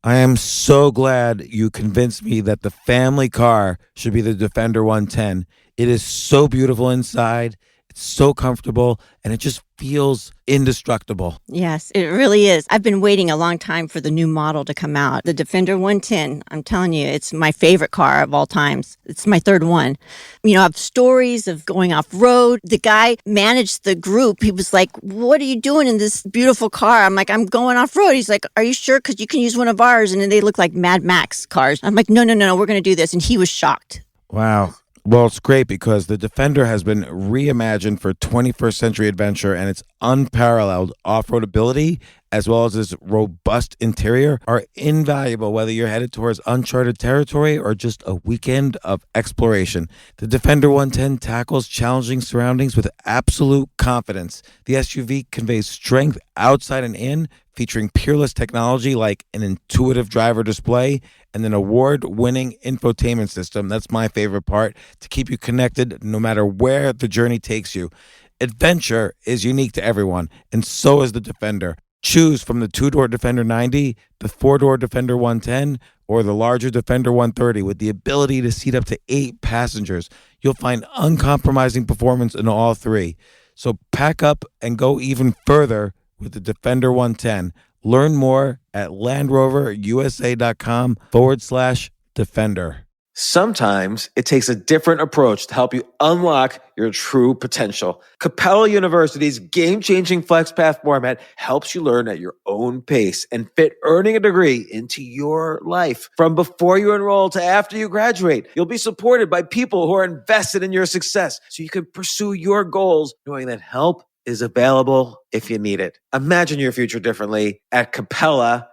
I am so glad you convinced me that the family car should be the Defender 110. It is so beautiful inside. It's so comfortable, and it just feels indestructible. Yes, it really is. I've been waiting a long time for the new model to come out. The Defender 110, I'm telling you, it's my favorite car of all times. It's my third one. You know, I have stories of going off-road. The guy managed the group. He was like, what are you doing in this beautiful car? I'm like, I'm going off-road. He's like, are you sure? Because you can use one of ours. And then they look like Mad Max cars. I'm like, no, we're going to do this. And he was shocked. Wow. Well, it's great because the Defender has been reimagined for 21st century adventure, and its unparalleled off-road ability, as well as its robust interior, are invaluable whether you're headed towards uncharted territory or just a weekend of exploration. The Defender 110 tackles challenging surroundings with absolute confidence. The SUV conveys strength outside and in, featuring peerless technology like an intuitive driver display and an award-winning infotainment system. That's my favorite part, to keep you connected no matter where the journey takes you. Adventure is unique to everyone, and so is the Defender. Choose from the two-door Defender 90, the four-door Defender 110, or the larger Defender 130 with the ability to seat up to 8 passengers. You'll find uncompromising performance in all three. So pack up and go even further with the Defender 110. Learn more at LandRoverUSA.com/Defender. Sometimes it takes a different approach to help you unlock your true potential. Capella University's game-changing FlexPath format helps you learn at your own pace and fit earning a degree into your life. From before you enroll to after you graduate, you'll be supported by people who are invested in your success so you can pursue your goals knowing that help is available if you need it. Imagine your future differently at capella.edu.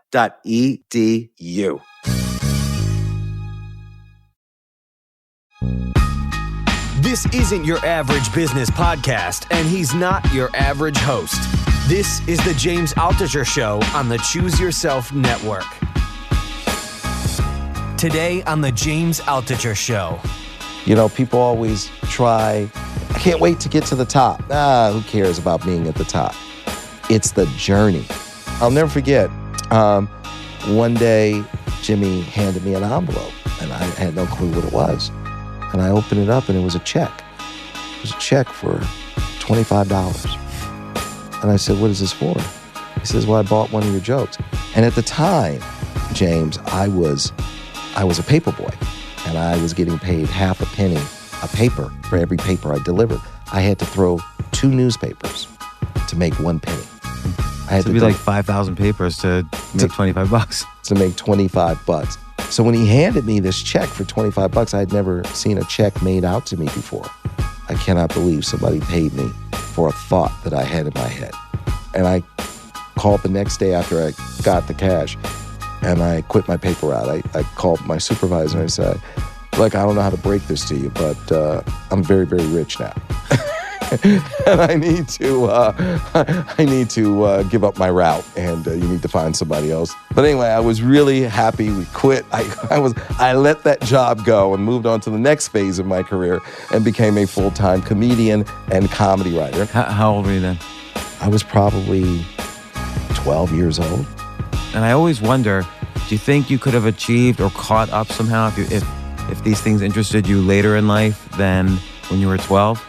This isn't your average business podcast, and he's not your average host. This is the James Altucher Show on the Choose Yourself Network. Today on the James Altucher Show. You know, people always try, I can't wait to get to the top. Who cares about being at the top? It's the journey. I'll never forget, one day Jimmy handed me an envelope, and I had no clue what it was. And I opened it up, and it was a check. It was a check for $25. And I said, what is this for? He says, well, I bought one of your jokes. And at the time, James, I was a paper boy, and I was getting paid half a penny a paper for every paper I delivered. I had to throw 2 newspapers to make 1 penny. I had to be like 5,000 papers to make $25. To make $25. So when he handed me this check for $25, I had never seen a check made out to me before. I cannot believe somebody paid me for a thought that I had in my head. And I called the next day after I got the cash, and I quit my paper route. I called my supervisor and I said, look, I don't know how to break this to you, but I'm very, very rich now. And I need to give up my route, and you need to find somebody else. But anyway, I was really happy we quit. I let that job go and moved on to the next phase of my career and became a full-time comedian and comedy writer. How old were you then? I was probably 12 years old. And I always wonder, do you think you could have achieved or caught up somehow if these things interested you later in life than when you were 12?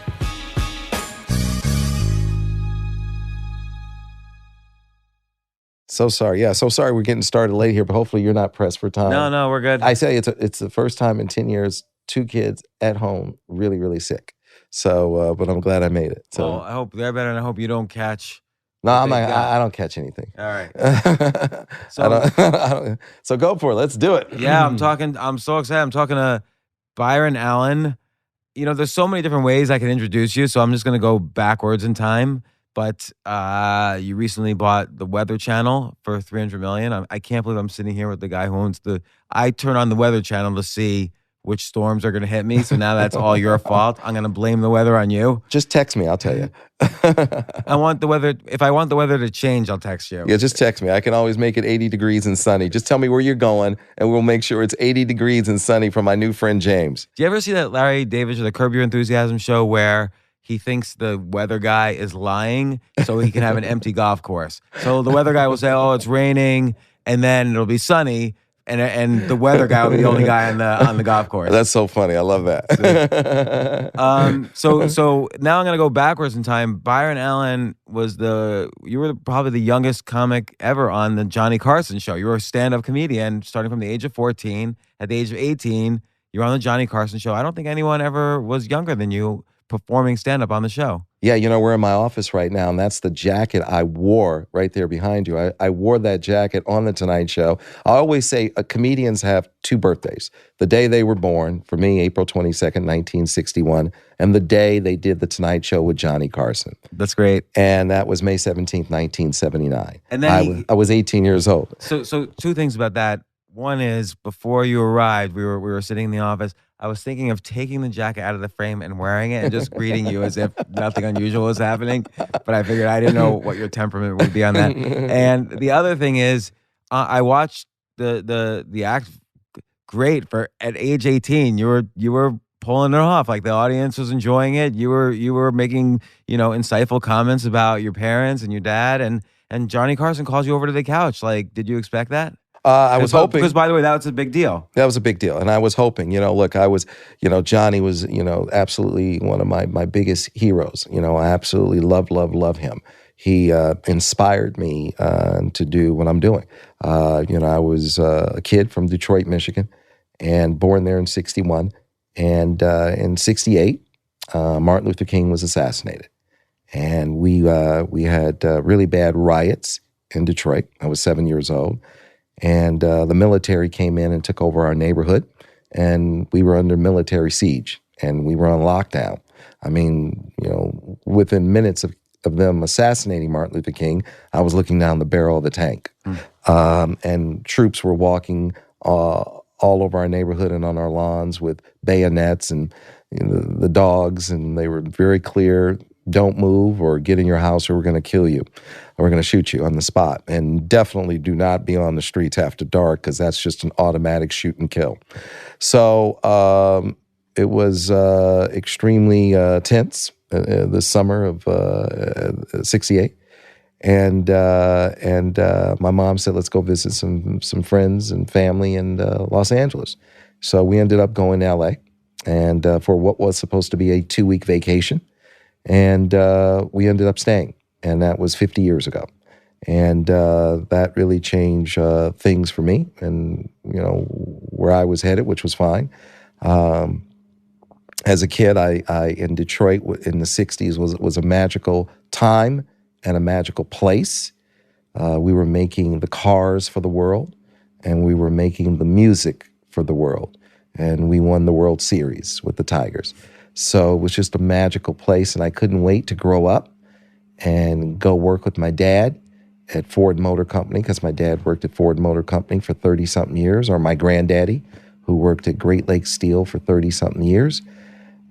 So sorry. Yeah, so sorry we're getting started late here, but hopefully you're not pressed for time. No, we're good. I say it's the first time in 10 years, 2 kids at home, really, really sick. So, but I'm glad I made it. So I hope they're better, and I hope you don't catch. No, I don't catch anything. All right. So go for it. Let's do it. Yeah, I'm so excited. I'm talking to Byron Allen. You know, there's so many different ways I can introduce you, so I'm just going to go backwards in time. But you recently bought the Weather Channel for $300 million. I can't believe I'm sitting here with the guy who owns I turn on the Weather Channel to see which storms are going to hit me. So now that's all your fault. I'm going to blame the weather on you. Just text me. I'll tell you. I want the weather. If I want the weather to change, I'll text you. Yeah, just text me. I can always make it 80 degrees and sunny. Just tell me where you're going, and we'll make sure it's 80 degrees and sunny for my new friend, James. Do you ever see that Larry David or the Curb Your Enthusiasm show where he thinks the weather guy is lying so he can have an empty golf course? So the weather guy will say, oh, it's raining, and then it'll be sunny, and the weather guy will be the only guy on the golf course. That's so funny. I love that. So now I'm gonna go backwards in time. Byron Allen you were probably the youngest comic ever on the Johnny Carson show. You were a stand-up comedian starting from the age of 14. At the age of 18, you're on the Johnny Carson show. I don't think anyone ever was younger than you performing stand-up on the show. Yeah, we're in my office right now, and that's the jacket I wore right there behind you. I wore that jacket on The Tonight Show. I always say comedians have two birthdays. The day they were born, for me, April 22nd, 1961, and the day they did The Tonight Show with Johnny Carson. That's great. And that was May 17th, 1979. And then I was 18 years old. So two things about that. One is, before you arrived, we were sitting in the office. I was thinking of taking the jacket out of the frame and wearing it and just greeting you as if nothing unusual was happening. But I figured I didn't know what your temperament would be on that. And the other thing is, I watched the act. Great at age 18. You were pulling it off. Like, the audience was enjoying it. You were making insightful comments about your parents and your dad. And Johnny Carson calls you over to the couch. Like, did you expect that? I was hoping. Because, by the way, that was a big deal. That was a big deal. And I was hoping, look, I was, Johnny was, absolutely one of my biggest heroes. I absolutely love him. He inspired me to do what I'm doing. I was a kid from Detroit, Michigan, and born there in 61. And in 68, Martin Luther King was assassinated. And we had really bad riots in Detroit. I was 7 years old. And the military came in and took over our neighborhood, and we were under military siege, and we were on lockdown. I mean, within minutes of them assassinating Martin Luther King, I was looking down the barrel of the tank. And troops were walking all over our neighborhood and on our lawns with bayonets and the dogs, and they were very clear: don't move or get in your house or we're going to kill you. Or we're going to shoot you on the spot. And definitely do not be on the streets after dark, because that's just an automatic shoot and kill. So it was extremely tense the summer of 68. And my mom said, let's go visit some friends and family in Los Angeles. So we ended up going to L.A. and for what was supposed to be a 2-week vacation. And we ended up staying, and that was 50 years ago. And that really changed things for me and, where I was headed, which was fine. As a kid, I in Detroit in the 60s was a magical time and a magical place. We were making the cars for the world, and we were making the music for the world. And we won the World Series with the Tigers. So it was just a magical place, and I couldn't wait to grow up and go work with my dad at Ford Motor Company, because my dad worked at Ford Motor Company for 30-something years, or my granddaddy, who worked at Great Lakes Steel for 30-something years.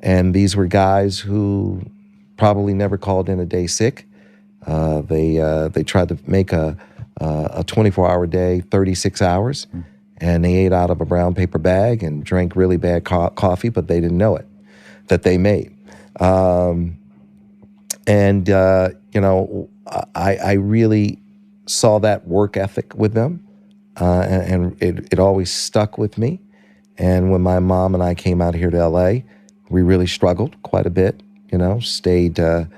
And these were guys who probably never called in a day sick. They tried to make a 24-hour day, 36 hours, and they ate out of a brown paper bag and drank really bad coffee, but they didn't know it, that they made. I really saw that work ethic with them, and it always stuck with me. And when my mom and I came out here to L.A., we really struggled quite a bit, stayed on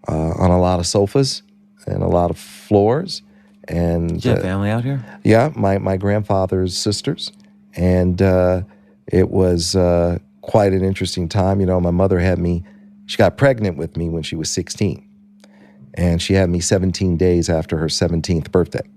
a lot of sofas and a lot of floors. And did you have family out here? Yeah, my grandfather's sisters. And it was quite an interesting time. My mother she got pregnant with me when she was 16. And she had me 17 days after her 17th birthday.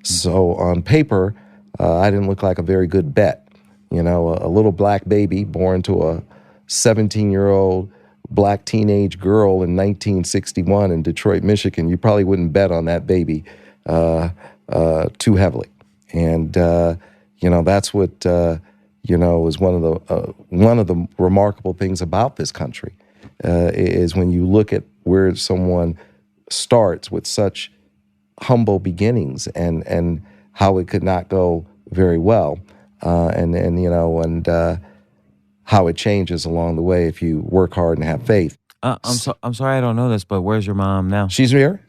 So on paper, I didn't look like a very good bet. A little black baby born to a 17-year-old black teenage girl in 1961 in Detroit, Michigan. You probably wouldn't bet on that baby too heavily. And, that's what, is one of the remarkable things about this country, is when you look at where someone starts with such humble beginnings and how it could not go very well, and how it changes along the way if you work hard and have faith. I'm sorry I don't know this, but where's your mom now? She's here.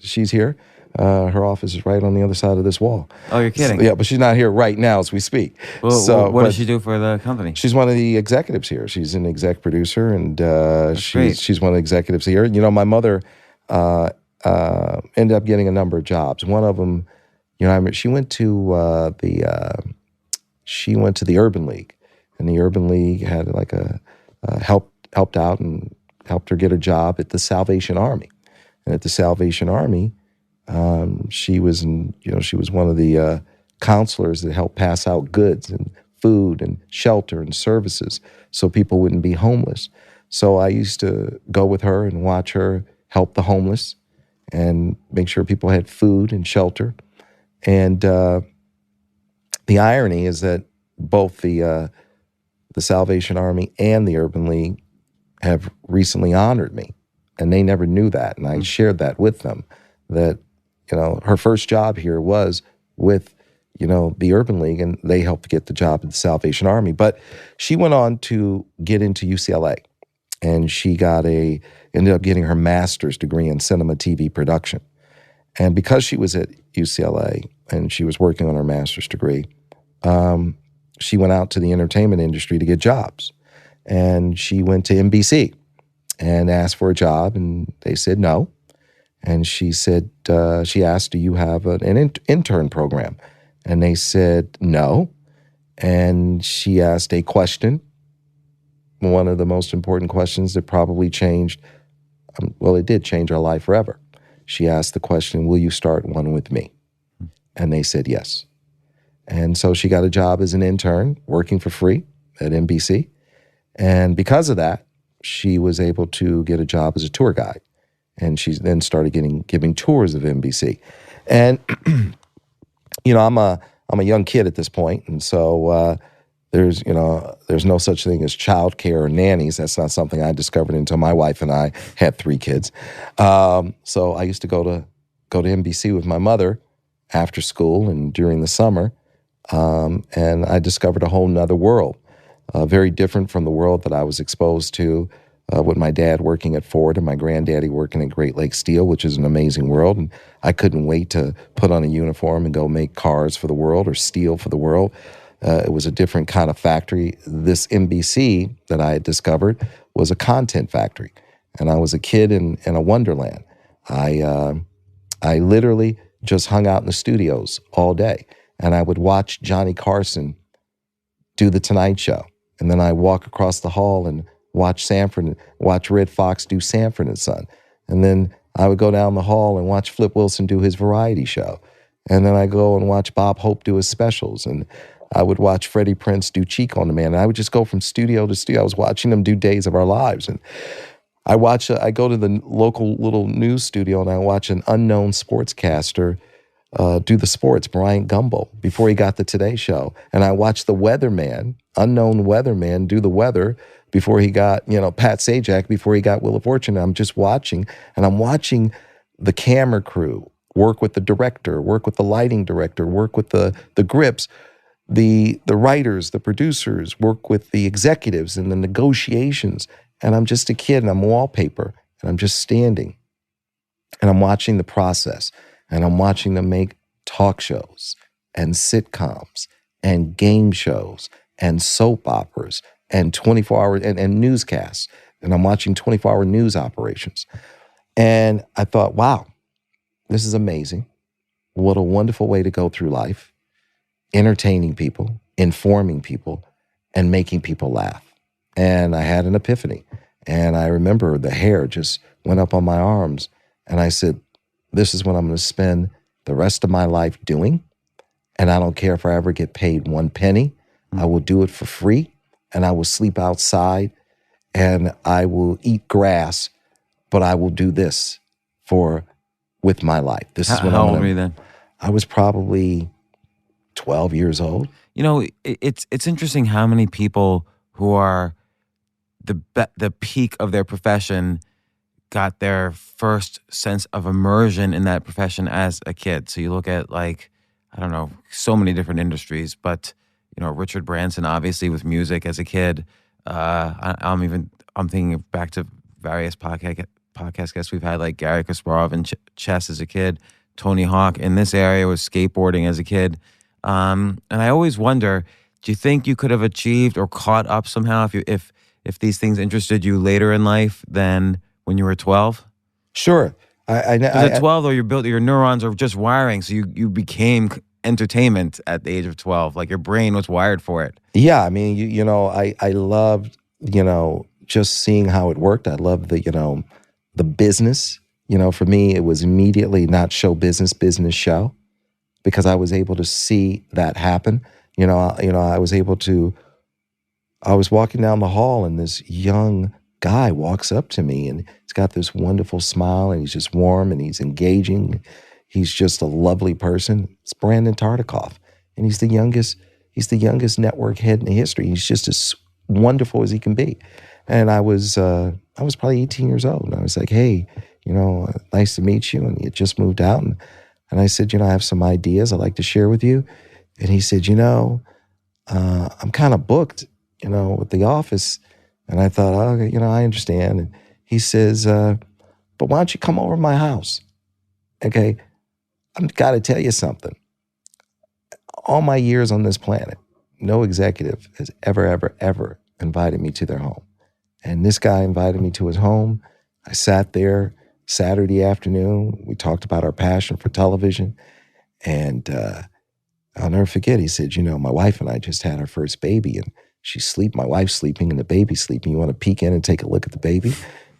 Her office is right on the other side of this wall. Oh, you're kidding? Yeah, but she's not here right now as we speak. Well, So, what but does she do for the company? she's one of the executives here. She's an exec producer, and great. she's one of the executives here. You know, my mother ended up getting a number of jobs. One of them, you know, I remember she went to the Urban League, and the Urban League had like helped out and helped her get a job at the Salvation Army. And at the Salvation Army, she was one of the counselors that helped pass out goods and food and shelter and services so people wouldn't be homeless. So I used to go with her and watch her help the homeless and make sure people had food and shelter. And the irony is that both the Salvation Army and the Urban League have recently honored me, and they never knew that. And I shared that with them, that, you know, her first job here was with, you know, the Urban League, and they helped get the job at the Salvation Army. But she went on to get into UCLA, and she ended up getting her master's degree in cinema TV production. And because she was at UCLA and she was working on her master's degree, she went out to the entertainment industry to get jobs. And she went to NBC and asked for a job, and they said no. And she said, she asked, do you have an intern program? And they said no. And she asked a question, one of the most important questions that probably changed, it did change our life forever. She asked the question, will you start one with me? And they said yes. And so she got a job as an intern working for free at NBC. And because of that, she was able to get a job as a tour guide. And she then started giving tours of NBC. And, you know, I'm a young kid at this point. And so there's no such thing as childcare or nannies. That's not something I discovered until my wife and I had 3 kids. So I used to go to NBC with my mother after school and during the summer. And I discovered a whole nother world. Very different from the world that I was exposed to with my dad working at Ford and my granddaddy working at Great Lakes Steel, which is an amazing world. And I couldn't wait to put on a uniform and go make cars for the world or steel for the world. It was a different kind of factory. This NBC that I had discovered was a content factory. And I was a kid in a wonderland. I literally just hung out in the studios all day. And I would watch Johnny Carson do The Tonight Show. And then I walk across the hall and watch Red Fox do Sanford and Son. And then I would go down the hall and watch Flip Wilson do his variety show. And then I go and watch Bob Hope do his specials. And I would watch Freddie Prinze do Cheek on Demand. And I would just go from studio to studio. I was watching them do Days of Our Lives. And I go to the local little news studio and I watch an unknown sportscaster do the sports, Bryant Gumbel, before he got the Today Show. And I watched the unknown weatherman, do the weather before he got, Pat Sajak, before he got Wheel of Fortune. I'm just watching, and I'm watching the camera crew work with the director, work with the lighting director, work with the grips, the writers, the producers, work with the executives and the negotiations. And I'm just a kid, and I'm wallpaper, and I'm just standing, and I'm watching the process. And I'm watching them make talk shows and sitcoms and game shows and soap operas and 24-hour and newscasts. And I'm watching 24-hour news operations. And I thought, wow, this is amazing. What a wonderful way to go through life, entertaining people, informing people, and making people laugh. And I had an epiphany. And I remember the hair just went up on my arms. And I said, this is what I'm going to spend the rest of my life doing. And I don't care if I ever get paid 1 penny. I will do it for free. And I will sleep outside. And I will eat grass. But I will do this with my life. This is what How old were you then? I was probably 12 years old. You know, it's interesting how many people who are the peak of their profession got their first sense of immersion in that profession as a kid. So you look at so many different industries, but Richard Branson, obviously with music as a kid. I'm thinking back to various podcast guests we've had, like Gary Kasparov and chess as a kid. Tony Hawk. In this area was skateboarding as a kid. And I always wonder, do you think you could have achieved or caught up somehow if these things interested you later in life than when you were 12? Sure. Because at 12, though, your neurons are just wiring, so you became entertainment at the age of 12. Like your brain was wired for it. Yeah, I mean, I loved, just seeing how it worked. I loved the business. For me, it was immediately not show business show, because I was able to see that happen. I was walking down the hall and this young guy walks up to me and he's got this wonderful smile and he's just warm and he's engaging. He's just a lovely person. It's Brandon Tartikoff, and he's the youngest network head in the history. He's just as wonderful as he can be. And I was probably 18 years old, and I was like, hey, nice to meet you. And he had just moved out, and I said, I have some ideas I'd like to share with you. And he said, I'm kind of booked, with the office. And I thought, oh, I understand. And he says, but why don't you come over to my house? Okay, I've got to tell you something. All my years on this planet, no executive has ever invited me to their home. And this guy invited me to his home. I sat there Saturday afternoon. We talked about our passion for television. And I'll never forget, he said, my wife and I just had our first baby, and my wife's sleeping and the baby's sleeping. You want to peek in and take a look at the baby?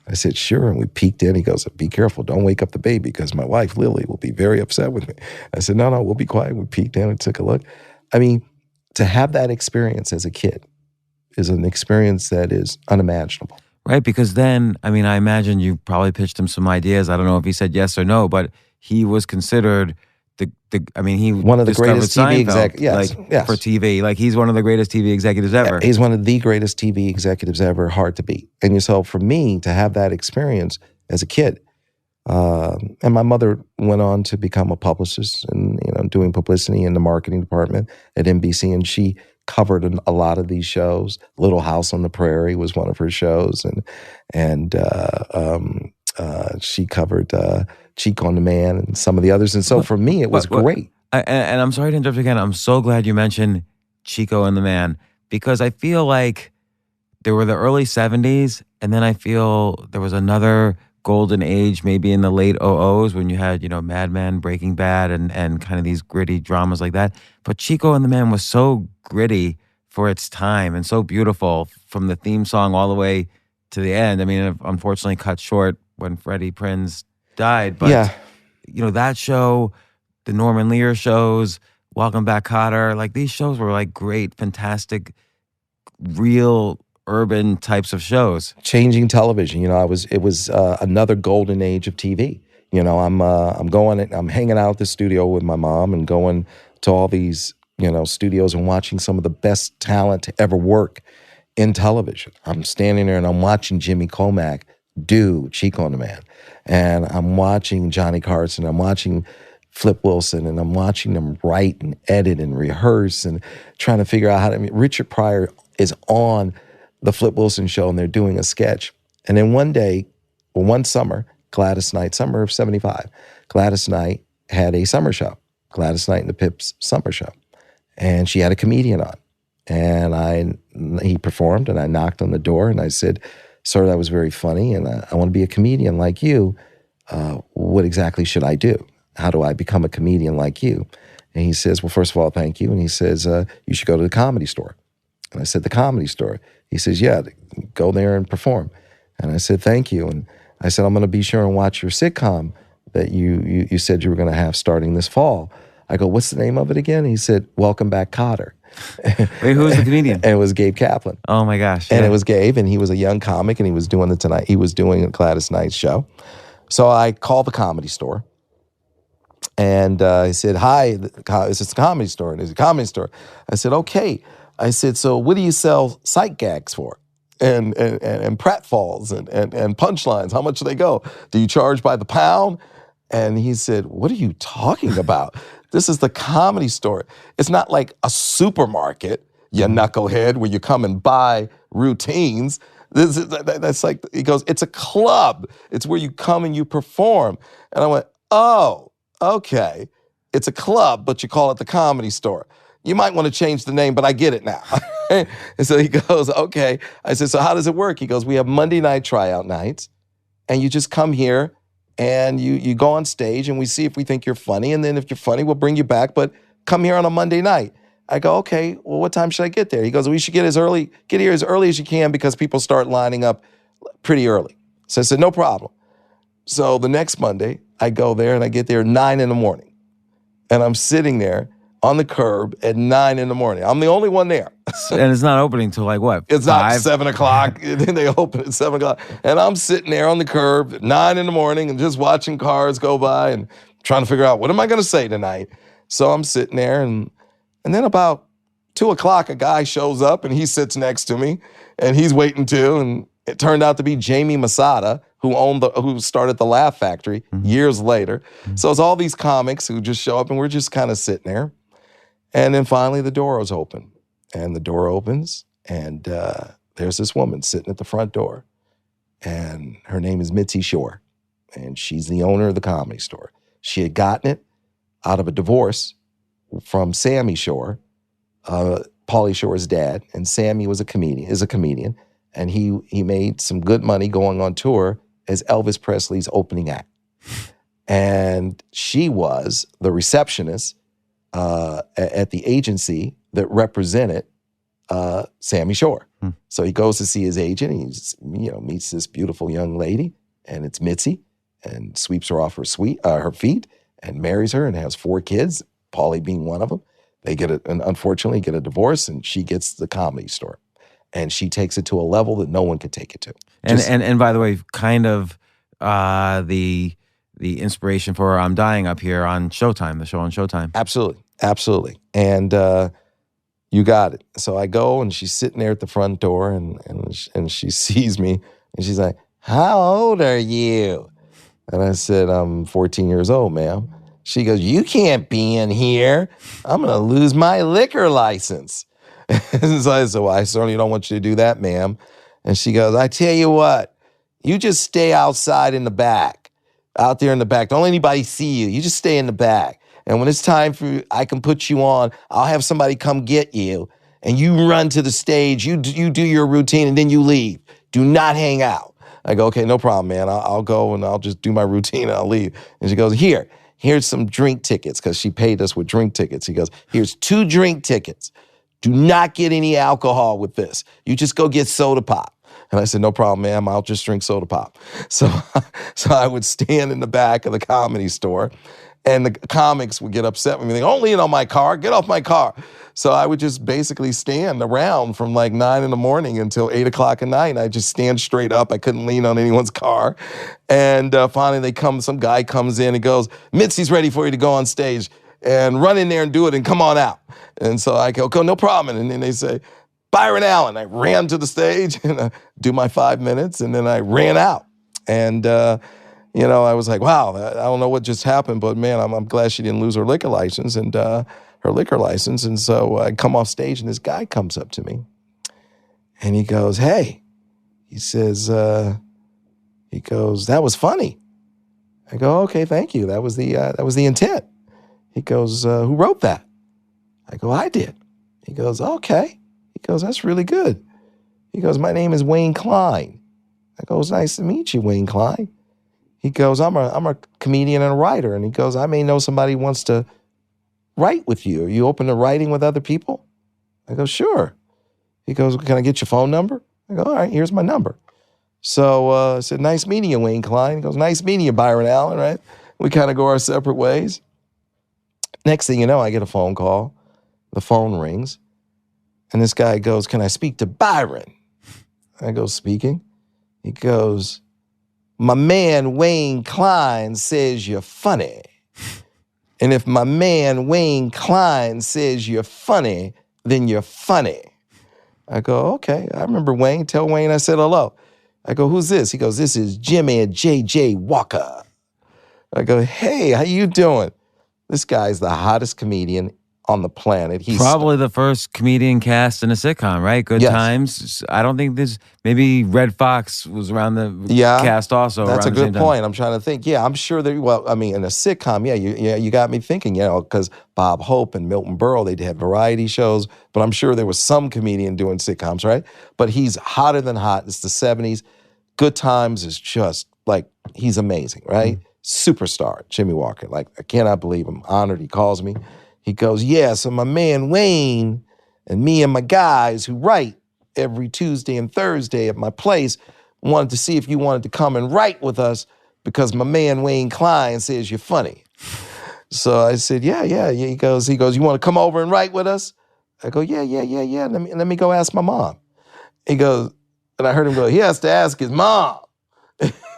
I said, sure. And we peeked in. He goes, be careful. Don't wake up the baby, because my wife, Lily, will be very upset with me. I said, no, we'll be quiet. We peeked in and took a look. I mean, to have that experience as a kid is an experience that is unimaginable. Right, because then, I imagine you probably pitched him some ideas. I don't know if he said yes or no, but he was considered he one of the greatest TV executives, for TV. Like, he's one of the greatest TV executives ever. He's one of the greatest TV executives ever, hard to beat. And so for me to have that experience as a kid, and my mother went on to become a publicist and, doing publicity in the marketing department at NBC, and she covered a lot of these shows. Little House on the Prairie was one of her shows, and she covered Cheek on the Man and some of the others. And so for me, it was great. And I'm sorry to interrupt again. I'm so glad you mentioned Chico and the Man, because I feel like there were the early 70s, and then I feel there was another golden age maybe in the late 00s when you had, Mad Men, Breaking Bad, and kind of these gritty dramas like that. But Chico and the Man was so gritty for its time and so beautiful, from the theme song all the way to the end. It unfortunately cut short when Freddie Prinze died. But, yeah. That show, the Norman Lear shows, Welcome Back, Kotter, like these shows were like great, fantastic, real urban types of shows. Changing television. It was another golden age of TV. I'm hanging out at the studio with my mom and going to all these, studios and watching some of the best talent to ever work in television. I'm standing there and I'm watching Jimmy Comack do Cheek on the Man. And I'm watching Johnny Carson, I'm watching Flip Wilson, and I'm watching them write and edit and rehearse and trying to figure out how to. Richard Pryor is on the Flip Wilson show and they're doing a sketch. And then one summer, Gladys Knight, summer of 75, Gladys Knight had a summer show, Gladys Knight and the Pips summer show. And she had a comedian on. And he performed, and I knocked on the door and I said, sir, that was very funny, and I want to be a comedian like you. What exactly should I do? How do I become a comedian like you? And he says, well, first of all, thank you. And he says, you should go to the Comedy Store. And I said, the Comedy Store? He says, yeah, go there and perform. And I said, thank you. And I said, I'm going to be sure and watch your sitcom that you said you were going to have starting this fall. I go, what's the name of it again? He said, Welcome Back, Kotter. Wait, who was the comedian? And it was Gabe Kaplan. Oh my gosh! Yeah. And it was Gabe, and he was a young comic, and he was doing a Gladys Knight show. So I called the Comedy Store, and I said, "Hi, is this the Comedy Store?" And it's a Comedy Store. I said, "Okay." I said, "So what do you sell sight gags for, and pratfalls and punchlines? How much do they go? Do you charge by the pound?" And he said, "What are you talking about? This is the Comedy Store. It's not like a supermarket, you knucklehead, where you come and buy routines. That's like," he goes, "it's a club. It's where you come and you perform." And I went, "Oh, okay, it's a club, but you call it the Comedy Store. You might want to change the name, but I get it now. And so he goes, okay. I said, so how does it work? He goes, we have Monday night tryout nights, and you just come here and you go on stage and we see if we think you're funny. And then if you're funny, we'll bring you back, but come here on a Monday night. I go, okay, well, what time should I get there? He goes, we should get here as early as you can because people start lining up pretty early. So I said, no problem. So the next Monday, I go there and I get there at 9 a.m. And I'm sitting there on the curb at 9 a.m. I'm the only one there. And it's not opening till like what? It's 5? not 7 o'clock. Then they open at 7 o'clock. And I'm sitting there on the curb at 9 a.m. and just watching cars go by and trying to figure out, what am I going to say tonight? So I'm sitting there and then about 2 o'clock, a guy shows up and he sits next to me and he's waiting too. And it turned out to be Jamie Masada, who started the Laugh Factory years later. So it's all these comics who just show up and we're just kind of sitting there. And then finally the door was open. And the door opens and there's this woman sitting at the front door. And her name is Mitzi Shore. And she's the owner of the Comedy Store. She had gotten it out of a divorce from Sammy Shore, Pauly Shore's dad. And Sammy is a comedian. And he made some good money going on tour as Elvis Presley's opening act. And she was the receptionist at the agency that represented Sammy Shore. So he goes to see his agent. He meets this beautiful young lady, and it's Mitzi, and sweeps her off her feet, and marries her, and has 4 kids. Pauly being one of them. They unfortunately get a divorce, and she gets the Comedy Store, and she takes it to a level that no one could take it to. And by the way, kind of the inspiration for I'm Dying Up Here on Showtime, the show on Showtime. Absolutely. And you got it. So I go, and she's sitting there at the front door, and she sees me, and she's like, "How old are you?" And I said, "I'm 14 years old, ma'am." She goes, "You can't be in here. I'm going to lose my liquor license." And so I said, "Well, I certainly don't want you to do that, ma'am." And she goes, "I tell you what, you just stay outside in the back, out there in the back. Don't let anybody see you. You just stay in the back. And when it's time for you, I can put you on. I'll have somebody come get you, and you run to the stage. You do your routine, and then you leave. Do not hang out." I go, "Okay, no problem, man. I'll go, and I'll just do my routine, and I'll leave." And she goes, Here's some drink tickets," because she paid us with drink tickets. He goes, "Here's 2 drink tickets. Do not get any alcohol with this. You just go get soda pop." And I said, "No problem, ma'am. I'll just drink soda pop." So I would stand in the back of the Comedy Store, and the comics would get upset with me. They go, "Don't lean on my car. Get off my car." So I would just basically stand around from like 9 a.m. until 8 o'clock at night. I'd just stand straight up. I couldn't lean on anyone's car. And finally some guy comes in and goes, "Mitzi's ready for you to go on stage, and run in there and do it and come on out." And so I go, "No problem." And then they say, "Byron Allen." I ran to the stage and I do my 5 minutes, and then I ran out. And, I was like, wow, I don't know what just happened, but man, I'm glad she didn't lose her liquor license. And so I come off stage, and this guy comes up to me, and he goes, "Hey," he says, "that was funny." I go, "Okay, thank you. That was the intent." He goes, "Who wrote that?" I go, "I did." He goes, "Okay." He goes, "That's really good." He goes, "My name is Wayne Klein." I go, "It's nice to meet you, Wayne Klein." He goes, I'm a comedian and a writer." And he goes, "I may know somebody who wants to write with you. Are you open to writing with other people?" I go, "Sure." He goes, "Can I get your phone number?" I go, "All right, here's my number." So I said, "Nice meeting you, Wayne Klein." He goes, "Nice meeting you, Byron Allen," right? We kind of go our separate ways. Next thing you know, I get a phone call. The phone rings. And this guy goes, "Can I speak to Byron?" I go, "Speaking." He goes, "My man Wayne Klein says you're funny. And if my man Wayne Klein says you're funny, then you're funny." I go, "Okay, I remember Wayne. Tell Wayne I said hello." I go, "Who's this?" He goes, "This is Jimmy J.J. Walker." I go, "Hey, how you doing?" This guy's the hottest comedian on the planet. He's Probably the first comedian cast in a sitcom, right? Good Yes. Times. I don't think there's maybe Red Fox was around the Yeah, cast also. That's around a the same good time. point. I'm trying to think. Yeah, I'm sure that. Well, I mean, in a sitcom, you got me thinking. Because Bob Hope and Milton Berle, they had variety shows, but I'm sure there was some comedian doing sitcoms, right? But he's hotter than hot. It's the '70s. Good Times is just like he's amazing, right? Superstar, Jimmy Walker. Like I cannot believe I'm honored. He calls me. He goes, yeah. So my man Wayne and me and my guys who write every Tuesday and Thursday at my place wanted to see if you wanted to come and write with us because my man Wayne Klein says you're funny. So I said, yeah. He goes, you want to come over and write with us? I go, yeah. Let me go ask my mom. He goes, and I heard him go, he has to ask his mom.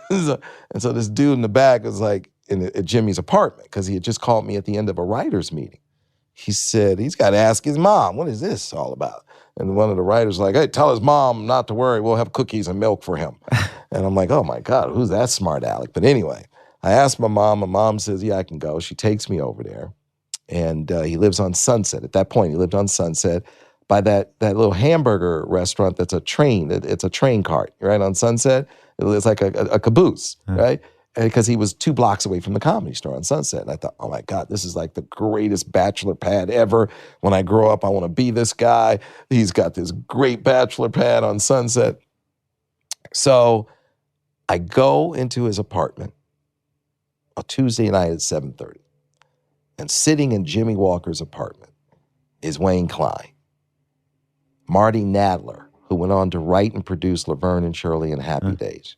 So this dude in the back was like at Jimmy's apartment because he had just called me at the end of a writer's meeting. He said, he's got to ask his mom, what is this all about? And one of the writers was like, hey, tell his mom not to worry. We'll have cookies and milk for him. And I'm like, oh, my God, who's that smart aleck? But anyway, I asked my mom. My mom says, yeah, I can go. She takes me over there. And he lives on Sunset. At that point, he lived on Sunset by that little hamburger restaurant that's a train. It's a train cart, right, on Sunset. It's like a caboose, right? Because he was 2 blocks away from the Comedy Store on Sunset. And I thought, oh my God, this is like the greatest bachelor pad ever. When I grow up, I want to be this guy. He's got this great bachelor pad on Sunset. So I go into his apartment a Tuesday night at 7:30. And sitting in Jimmy Walker's apartment is Wayne Klein, Marty Nadler, who went on to write and produce Laverne and Shirley and Happy Days,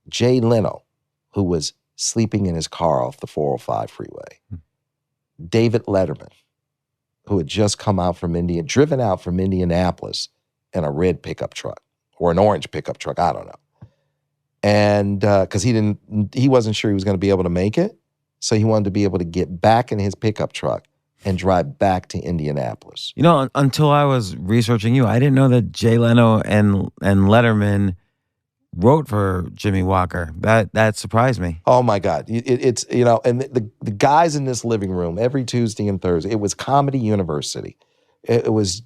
Jay Leno, who was sleeping in his car off the 405 freeway, David Letterman, who had just come out from driven out from Indianapolis in a red pickup truck or an orange pickup truck, I don't know. And because he wasn't sure he was going to be able to make it, so he wanted to be able to get back in his pickup truck and drive back to Indianapolis. You know, until I was researching you, I didn't know that Jay Leno and Letterman wrote for Jimmy Walker. That surprised me. Oh my God. It's, and the guys in this living room every Tuesday and Thursday, it was Comedy University. It was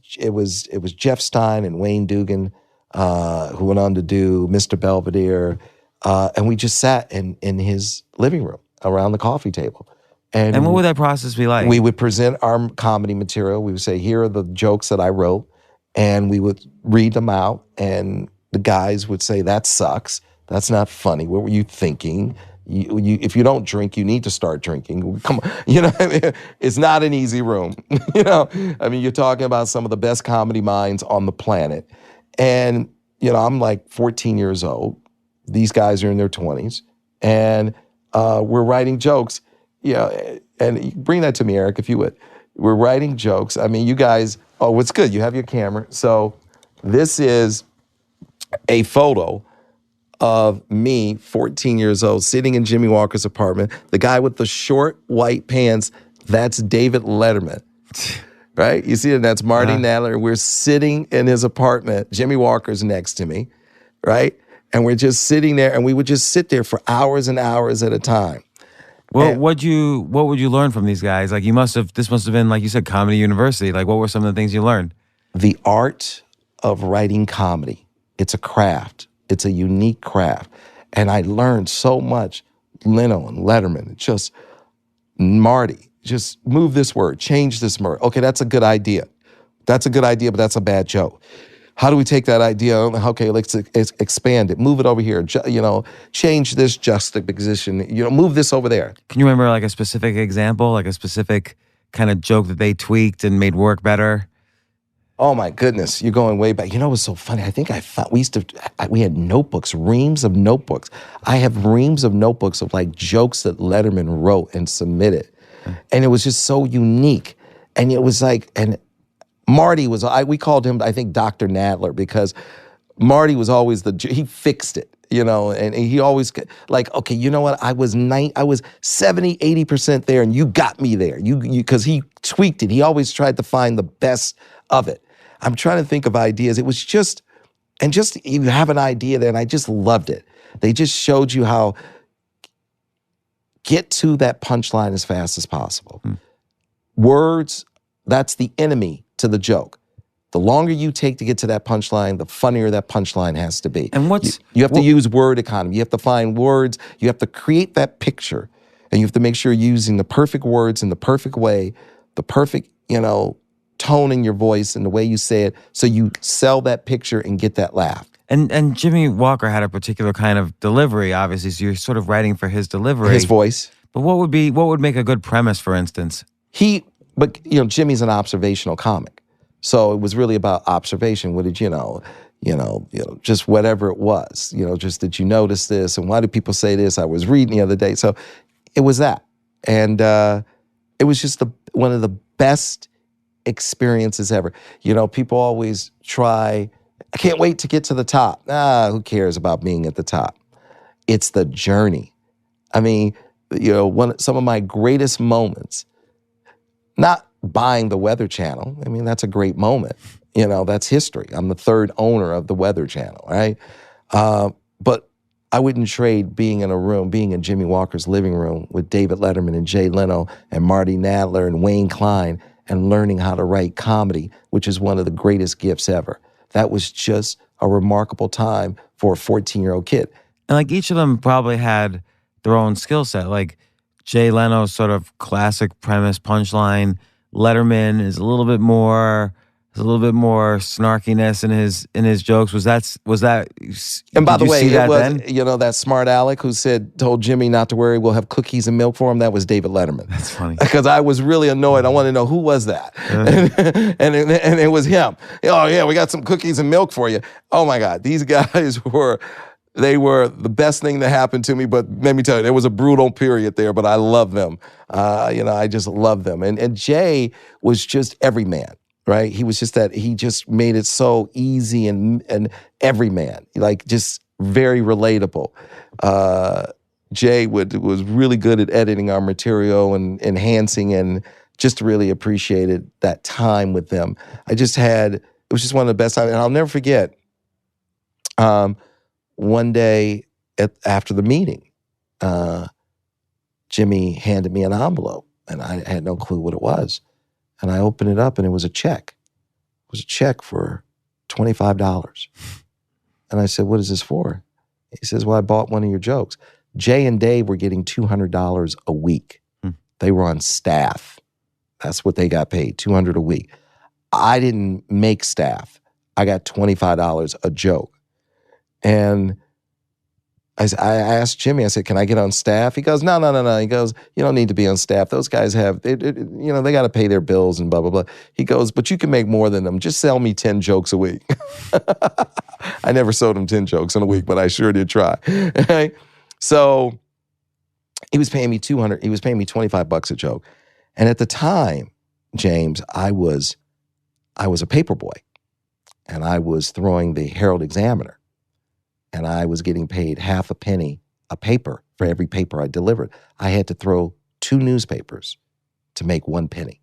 Jeff Stein and Wayne Dugan, who went on to do Mr. Belvedere. And we just sat in his living room around the coffee table. And what would that process be like? We would present our comedy material. We would say, here are the jokes that I wrote. And we would read them out. And the guys would say, that sucks. That's not funny. What were you thinking? If you don't drink, you need to start drinking. Come on. It's not an easy room. You're talking about some of the best comedy minds on the planet. And, I'm like 14 years old. These guys are in their 20s. And we're writing jokes. And bring that to me, Eric, if you would. We're writing jokes. You guys, what's good? You have your camera. So this is a photo of me, 14 years old, sitting in Jimmy Walker's apartment. The guy with the short white pants, that's David Letterman. Right? You see it? That's Marty Nadler. We're sitting in his apartment. Jimmy Walker's next to me, right? And we're just sitting there, and we would just sit there for hours and hours at a time. Well, what would you learn from these guys? Like this must have been, like you said, Comedy University. Like, what were some of the things you learned? The art of writing comedy. It's a craft. It's a unique craft. And I learned so much. Leno and Letterman, and just Marty, just move this word, change this word. Okay, that's a good idea. That's a good idea, but that's a bad joke. How do we take that idea? Okay, let's expand it. Move it over here. Change this juxtaposition. Move this over there. Can you remember like a specific example, like a specific kind of joke that they tweaked and made work better? Oh my goodness, you're going way back. It was so funny. I think we had notebooks, reams of notebooks. I have reams of notebooks of like jokes that Letterman wrote and submitted. And it was just so unique. And it was like, and Marty was, we called him, I think, Dr. Nadler, because Marty was always he fixed it, and he always, like, okay, you know what? I was 70, 80% there, and you got me there. Because he tweaked it. He always tried to find the best of it. I'm trying to think of ideas. It was just you have an idea there, and I just loved it. They just showed you how get to that punchline as fast as possible. Words, that's the enemy to the joke. The longer you take to get to that punchline, the funnier that punchline has to be. And you have to use word economy. You have to find words. You have to create that picture, and you have to make sure you're using the perfect words in the perfect way, the perfect, tone in your voice and the way you say it, so you sell that picture and get that laugh. And Jimmy Walker had a particular kind of delivery, obviously. So you're sort of writing for his delivery, His voice. But what would make a good premise, for instance? Jimmy's an observational comic. So it was really about observation. What did just whatever it was, just did you notice this? And why do people say this? I was reading the other day. So it was that. And it was just one of the best experiences ever. People always try, I can't wait to get to the top. Who cares about being at the top? It's the journey. I mean, some of my greatest moments, not buying the Weather Channel. I mean, that's a great moment. That's history. I'm the third owner of the Weather Channel, right? But I wouldn't trade being in Jimmy Walker's living room with David Letterman and Jay Leno and Marty Nadler and Wayne Klein and learning how to write comedy, which is one of the greatest gifts ever. That was just a remarkable time for a 14-year-old kid. And each of them probably had their own skill set. Jay Leno's sort of classic premise punchline. Letterman is a little bit more snarkiness in his jokes. Was that? And by the way, it was then? That smart Alec who told Jimmy not to worry, we'll have cookies and milk for him. That was David Letterman. That's funny because I was really annoyed. I wanted to know who was that, and it was him. Oh yeah, we got some cookies and milk for you. Oh my God, these guys were the best thing that happened to me, but let me tell you, there was a brutal period there, but I love them. I just love them. And Jay was just every man, right? He was just he just made it so easy and every man, just very relatable. Jay was really good at editing our material and enhancing, and just really appreciated that time with them. It was just one of the best times. And I'll never forget, one day after the meeting, Jimmy handed me an envelope, and I had no clue what it was. And I opened it up, and it was a check. It was a check for $25. And I said, what is this for? He says, well, I bought one of your jokes. Jay and Dave were getting $200 a week. They were on staff. That's what they got paid, $200 a week. I didn't make staff. I got $25 a joke. And I asked Jimmy, I said, can I get on staff? He goes, no. He goes, you don't need to be on staff. Those guys they got to pay their bills and blah, blah, blah. He goes, but you can make more than them. Just sell me 10 jokes a week. I never sold him 10 jokes in a week, but I sure did try. So he was paying me $200. He was paying me $25 a joke. And at the time, James, I was a paper boy, and I was throwing the Herald Examiner. And I was getting paid half a penny a paper for every paper I delivered. I had to throw 2 newspapers to make 1 penny.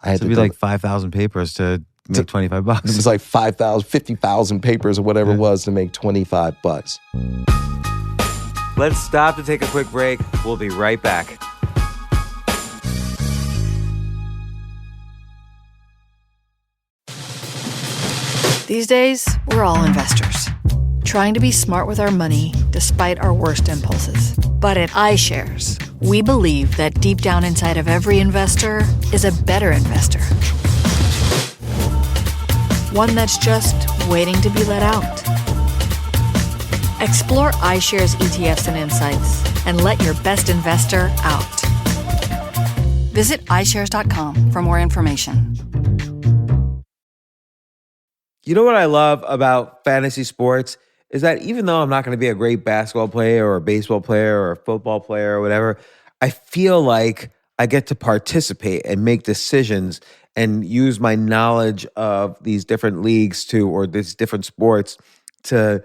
I had to be 5,000 papers to make $25. It was 5,000, 50,000 papers or whatever it was to make $25. Let's stop to take a quick break. We'll be right back. These days, we're all investors, trying to be smart with our money despite our worst impulses. But at iShares, we believe that deep down inside of every investor is a better investor. One that's just waiting to be let out. Explore iShares ETFs and insights and let your best investor out. Visit iShares.com for more information. You know what I love about fantasy sports is that even though I'm not going to be a great basketball player or a baseball player or a football player or whatever, I feel like I get to participate and make decisions and use my knowledge of these different leagues or these different sports to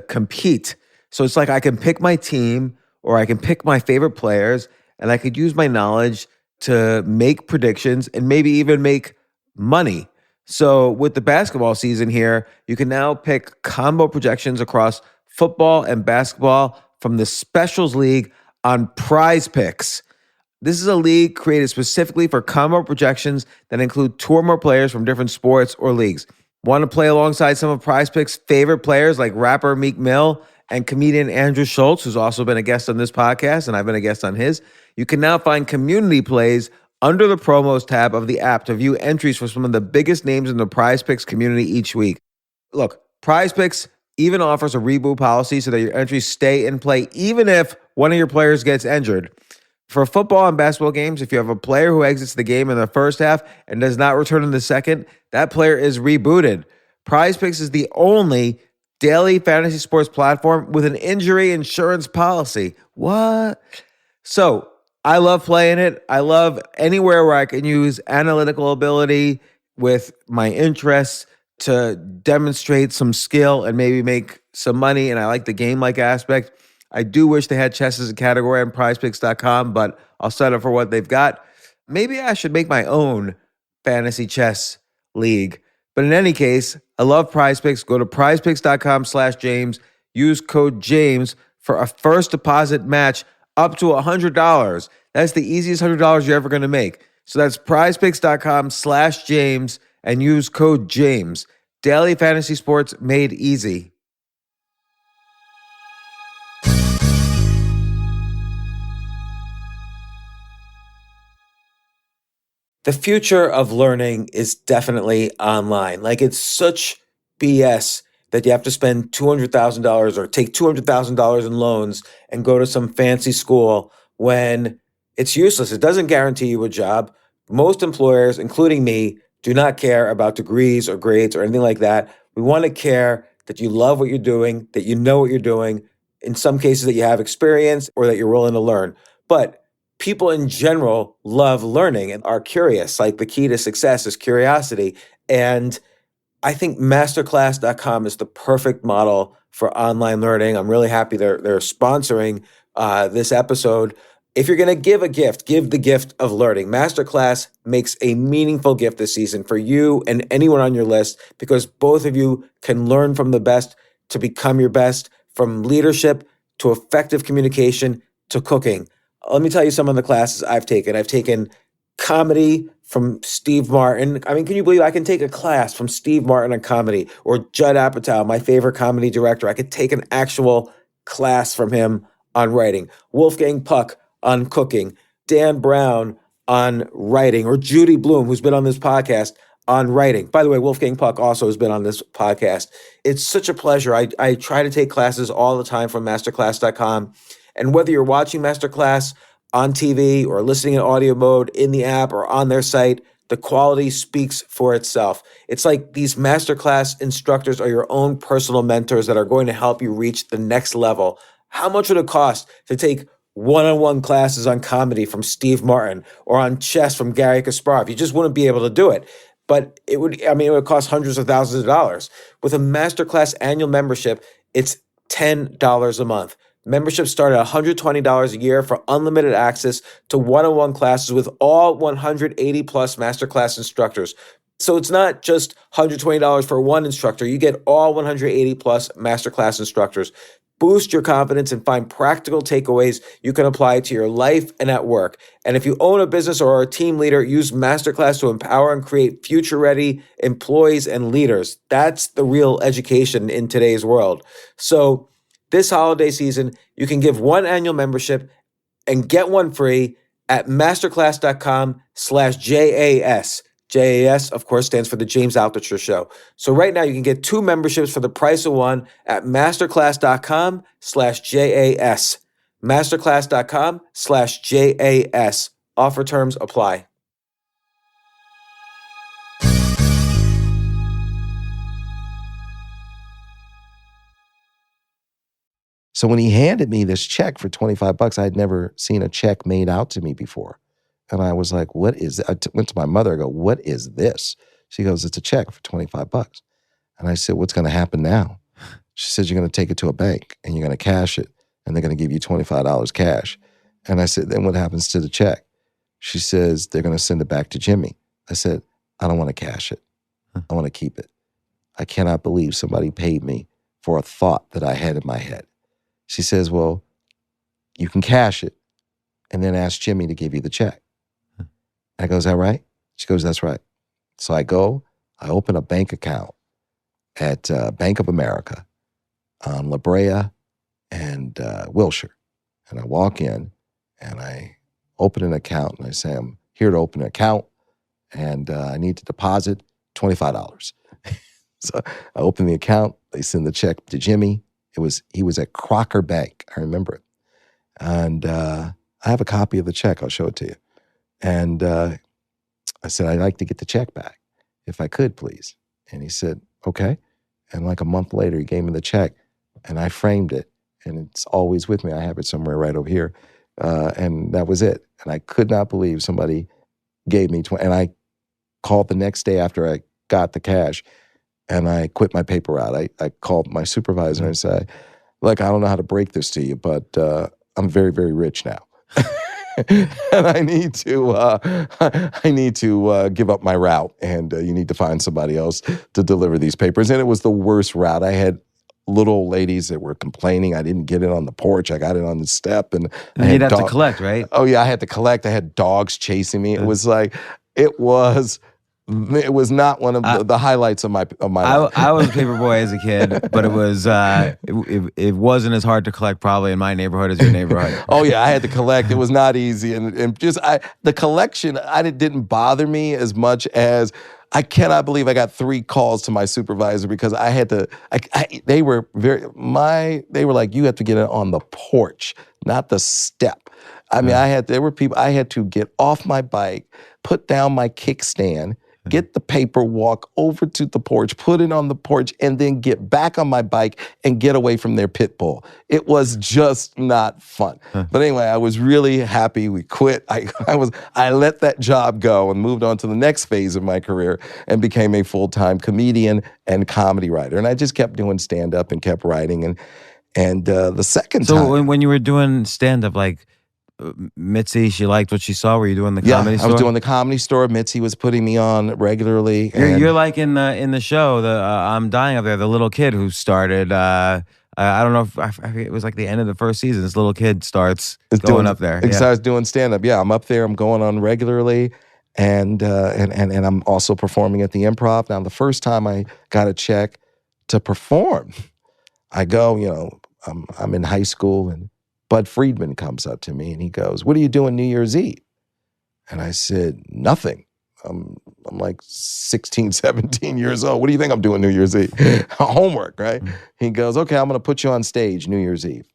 compete. So it's I can pick my team or I can pick my favorite players, and I could use my knowledge to make predictions and maybe even make money. So with the basketball season here, you can now pick combo projections across football and basketball from the Specials League on Prize Picks. This is a league created specifically for combo projections that include two or more players from different sports or leagues. Want to play alongside some of PrizePicks' favorite players like rapper Meek Mill and comedian Andrew Schultz, who's also been a guest on this podcast, and I've been a guest on his? You can now find community plays under the promos tab of the app to view entries for some of the biggest names in the PrizePicks community each week. Look, PrizePicks even offers a reboot policy so that your entries stay in play even if one of your players gets injured. For football and basketball games, if you have a player who exits the game in the first half and does not return in the second, that player is rebooted. PrizePicks is the only daily fantasy sports platform with an injury insurance policy. What? So I love playing it. I love anywhere where I can use analytical ability with my interests to demonstrate some skill and maybe make some money. And I like the game-like aspect. I do wish they had chess as a category on prizepicks.com, but I'll settle for what they've got. Maybe I should make my own fantasy chess league. But in any case, I love PrizePicks. Go to prizepicks.com/James. Use code James for a first deposit match up to $100. That's the easiest $100 you're ever going to make. So that's prizepicks.com/James and use code James. Daily fantasy sports made easy. The future of learning is definitely online. Like, it's such BS that you have to spend $200,000 or take $200,000 in loans and go to some fancy school when it's useless. It doesn't guarantee you a job. Most employers, including me, do not care about degrees or grades or anything like that. We want to care that you love what you're doing, that you know what you're doing, in some cases that you have experience or that you're willing to learn. But people in general love learning and are curious. Like, the key to success is curiosity. And I think masterclass.com is the perfect model for online learning. I'm really happy they're sponsoring this episode. If you're going to give a gift, give the gift of learning. Masterclass makes a meaningful gift this season for you and anyone on your list, because both of you can learn from the best to become your best, from leadership to effective communication to cooking. Let me tell you some of the classes I've taken. I've taken comedy from Steve Martin. I mean, can you believe I can take a class from Steve Martin on comedy, or Judd Apatow, my favorite comedy director? I could take an actual class from him on writing. Wolfgang Puck on cooking. Dan Brown on writing, or Judy Bloom, who's been on this podcast, on writing. By the way, Wolfgang Puck also has been on this podcast. It's such a pleasure. I try to take classes all the time from masterclass.com. And whether you're watching Masterclass on TV or listening in audio mode in the app or on their site, the quality speaks for itself. It's like these Masterclass instructors are your own personal mentors that are going to help you reach the next level. How much would it cost to take one-on-one classes on comedy from Steve Martin or on chess from Gary Kasparov? You just wouldn't be able to do it. But it would cost hundreds of thousands of dollars. With a Masterclass annual membership, it's $10 a month. Memberships start at $120 a year for unlimited access to one-on-one classes with all 180 plus Masterclass instructors. So it's not just $120 for one instructor. You get all 180 plus Masterclass instructors. Boost your confidence and find practical takeaways you can apply to your life and at work. And if you own a business or are a team leader, use Masterclass to empower and create future-ready employees and leaders. That's the real education in today's world. So this holiday season, you can give one annual membership and get one free at masterclass.com/JAS. JAS, of course, stands for the James Altucher Show. So right now you can get two memberships for the price of one at masterclass.com/JAS. Masterclass.com/JAS. Offer terms apply. So when he handed me this check for $25, I had never seen a check made out to me before. And I was like, what is that? Went to my mother, I go, what is this? She goes, it's a check for $25. And I said, what's going to happen now? She said, you're going to take it to a bank and you're going to cash it and they're going to give you $25 cash. And I said, then what happens to the check? She says, they're going to send it back to Jimmy. I said, I don't want to cash it. I want to keep it. I cannot believe somebody paid me for a thought that I had in my head. She says, well, you can cash it and then ask Jimmy to give you the check. I go, is that right? She goes, that's right. So I open a bank account at Bank of America on La Brea and Wilshire. And I walk in and I open an account and I say, I'm here to open an account and I need to deposit $25. So I open the account. They send the check to Jimmy. He was at Crocker Bank. I remember it. And I have a copy of the check. I'll show it to you. And I said, I'd like to get the check back if I could, please. And he said, okay. And like a month later, he gave me the check and I framed it. And it's always with me. I have it somewhere right over here. And that was it. And I could not believe somebody gave me and I called the next day after I got the cash and I quit my paper route. I called my supervisor and I said, look, I don't know how to break this to you, but I'm very, very rich now. And I need to give up my route and you need to find somebody else to deliver these papers. And it was the worst route. I had little old ladies that were complaining. I didn't get it on the porch. I got it on the step. And you'd have to collect, right? Oh yeah, I had to collect. I had dogs chasing me. It was like, it was not one of the highlights of my life. I was a paper boy as a kid, but it was it wasn't as hard to collect probably in my neighborhood as your neighborhood. Oh yeah, I had to collect. It was not easy, and just the collection didn't bother me as much as I cannot believe I got 3 calls to my supervisor because I had to. They were like, you have to get it on the porch, not the step. I mean, there were people. I had to get off my bike, put down my kickstand, get the paper, walk over to the porch, put it on the porch, and then get back on my bike and get away from their pit bull. It was just not fun. But anyway, I was really happy we quit. I let that job go and moved on to the next phase of my career and became a full-time comedian and comedy writer. And I just kept doing stand-up and kept writing. And the second time. So when you were doing stand-up, like, Mitzi, she liked what she saw. Were you doing the comedy store? I was doing the comedy store. Mitzi was putting me on regularly. You're like in the show, I'm Dying Up There, the little kid who started, I don't know if, I forget, it was like the end of the first season. This little kid starts going up there. He starts doing stand-up. Yeah, I'm up there. I'm going on regularly. And I'm also performing at the Improv. Now, the first time I got a check to perform, I go, I'm in high school and Bud Friedman comes up to me and he goes, what are you doing New Year's Eve? And I said, nothing. I'm like 16, 17 years old. What do you think I'm doing New Year's Eve? Homework, right? He goes, okay, I'm going to put you on stage New Year's Eve.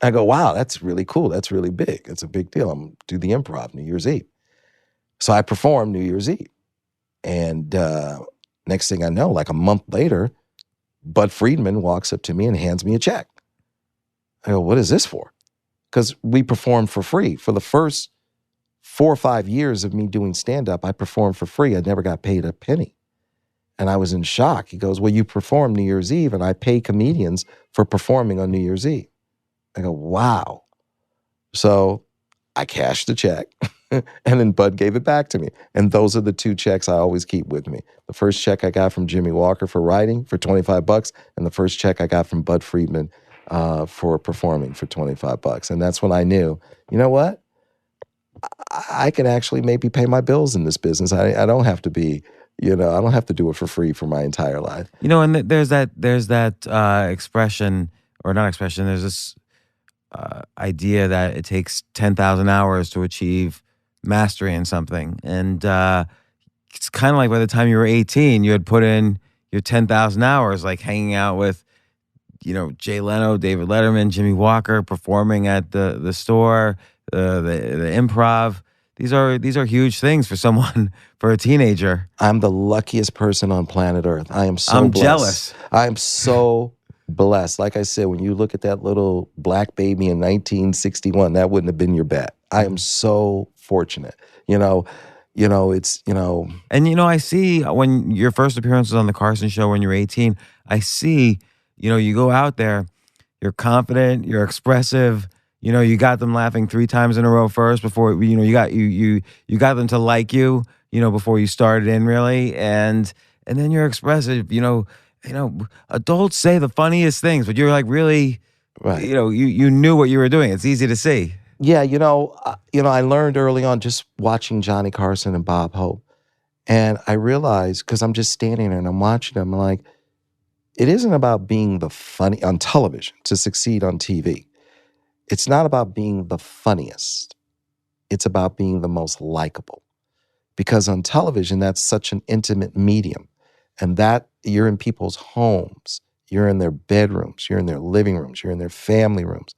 I go, wow, that's really cool. That's really big. It's a big deal. I'm going to do the Improv New Year's Eve. So I performed New Year's Eve. And next thing I know, like a month later, Bud Friedman walks up to me and hands me a check. I go, what is this for? Because we performed for free. For the first 4 or 5 years of me doing stand-up, I performed for free. I never got paid a penny. And I was in shock. He goes, well, you perform New Year's Eve, and I pay comedians for performing on New Year's Eve. I go, wow. So I cashed the check, and then Bud gave it back to me. And those are the 2 checks I always keep with me. The first check I got from Jimmy Walker for writing for $25, and the first check I got from Bud Friedman for performing for $25. And that's when I knew, you know what? I can actually maybe pay my bills in this business. I don't have to be, I don't have to do it for free for my entire life. And there's that expression, or not expression, there's this idea that it takes 10,000 hours to achieve mastery in something. And it's kind of like by the time you were 18, you had put in your 10,000 hours, like hanging out with Jay Leno, David Letterman, Jimmy Walker, performing at the store, the Improv. These are huge things for someone, for a teenager. I'm the luckiest person on planet Earth. I'm blessed. Jealous. I'm so blessed. Like I said, when you look at that little black baby in 1961, that wouldn't have been your bet. I am so fortunate. It's. And I see when your first appearance was on the Carson Show when you were 18, I see. You go out there, you're confident, you're expressive. You got them laughing 3 times in a row first before you got them to like you. Before you started in really, and then you're expressive. Adults say the funniest things, but you're like really, right. You knew what you were doing. It's easy to see. Yeah, I learned early on just watching Johnny Carson and Bob Hope. And I realized, because I'm just standing there and I'm watching them, I'm like, it isn't about being the funny on television to succeed on TV. It's not about being the funniest. It's about being the most likable. Because on television, that's such an intimate medium. And that you're in people's homes, you're in their bedrooms, you're in their living rooms, you're in their family rooms.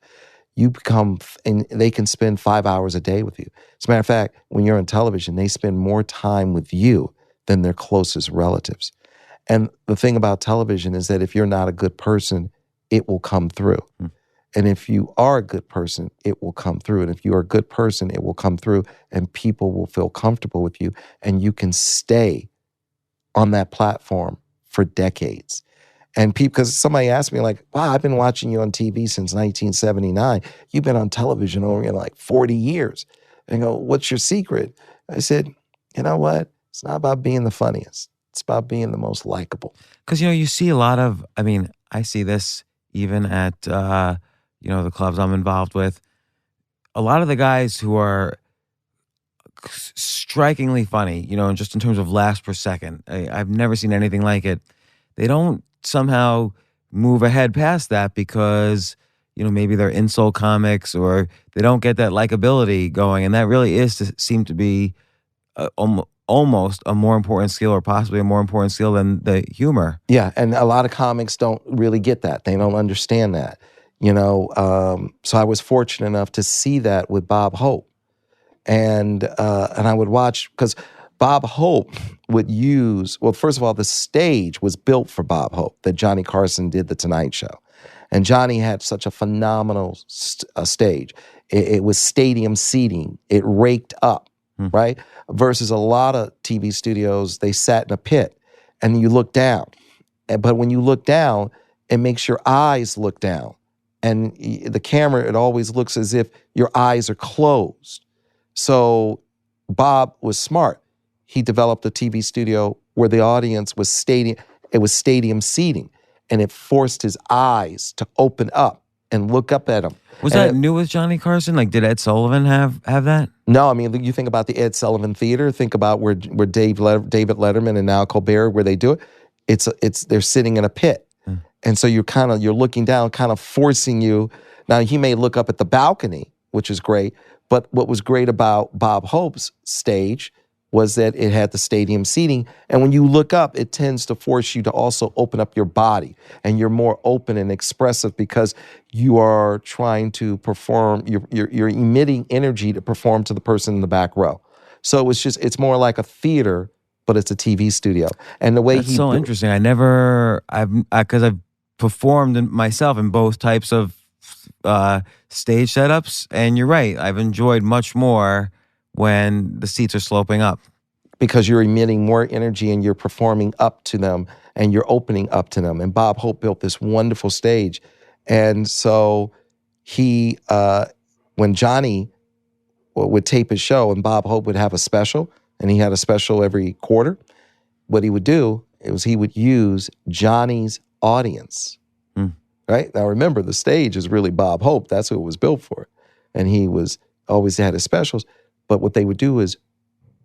You become, and they can spend 5 hours a day with you. As a matter of fact, when you're on television, they spend more time with you than their closest relatives. And the thing about television is that if you're not a good person, it will come through. And if you are a good person, it will come through. And if you are a good person, it will come through and people will feel comfortable with you and you can stay on that platform for decades. And people, because somebody asked me like, wow, I've been watching you on TV since 1979. You've been on television over like 40 years. And I go, what's your secret? I said, you know what? It's not about being the funniest. It's about being the most likable. Because, you see a lot of, I see this even at, the clubs I'm involved with. A lot of the guys who are strikingly funny, just in terms of laughs per second. I've never seen anything like it. They don't somehow move ahead past that because, maybe they're insult comics or they don't get that likability going. And that really seem to be almost a more important skill or possibly a more important skill than the humor. Yeah, and a lot of comics don't really get that. They don't understand that. So I was fortunate enough to see that with Bob Hope. And I would watch, because Bob Hope would use, well, first of all, the stage was built for Bob Hope, that Johnny Carson did The Tonight Show. And Johnny had such a phenomenal stage. It was stadium seating. It raked up, right? Versus a lot of TV studios, they sat in a pit and you look down. But when you look down, it makes your eyes look down. And the camera, it always looks as if your eyes are closed. So Bob was smart. He developed a TV studio where the audience was stadium seating, and it forced his eyes to open up and look up at him. Was that new with Johnny Carson? Like, did Ed Sullivan have that? No, you think about the Ed Sullivan Theater. Think about where David Letterman and now Colbert, where they do it. They're sitting in a pit. And so you're looking down, kind of forcing you. Now, he may look up at the balcony, which is great. But what was great about Bob Hope's stage was that it had the stadium seating. And when you look up, it tends to force you to also open up your body. And you're more open and expressive because you are trying to perform, you're emitting energy to perform to the person in the back row. So it's more like a theater, but it's a TV studio. And the way That's so interesting. Because I've performed myself in both types of stage setups, and you're right. I've enjoyed much more when the seats are sloping up because you're emitting more energy and you're performing up to them and you're opening up to them. And Bob Hope built this wonderful stage, and so he, when Johnny would tape his show, and Bob Hope would have a special, and he had a special every quarter. What he would do is he would use Johnny's audience. Right? Now remember, the stage is really Bob Hope. That's who it was built for. And he always had his specials. But what they would do is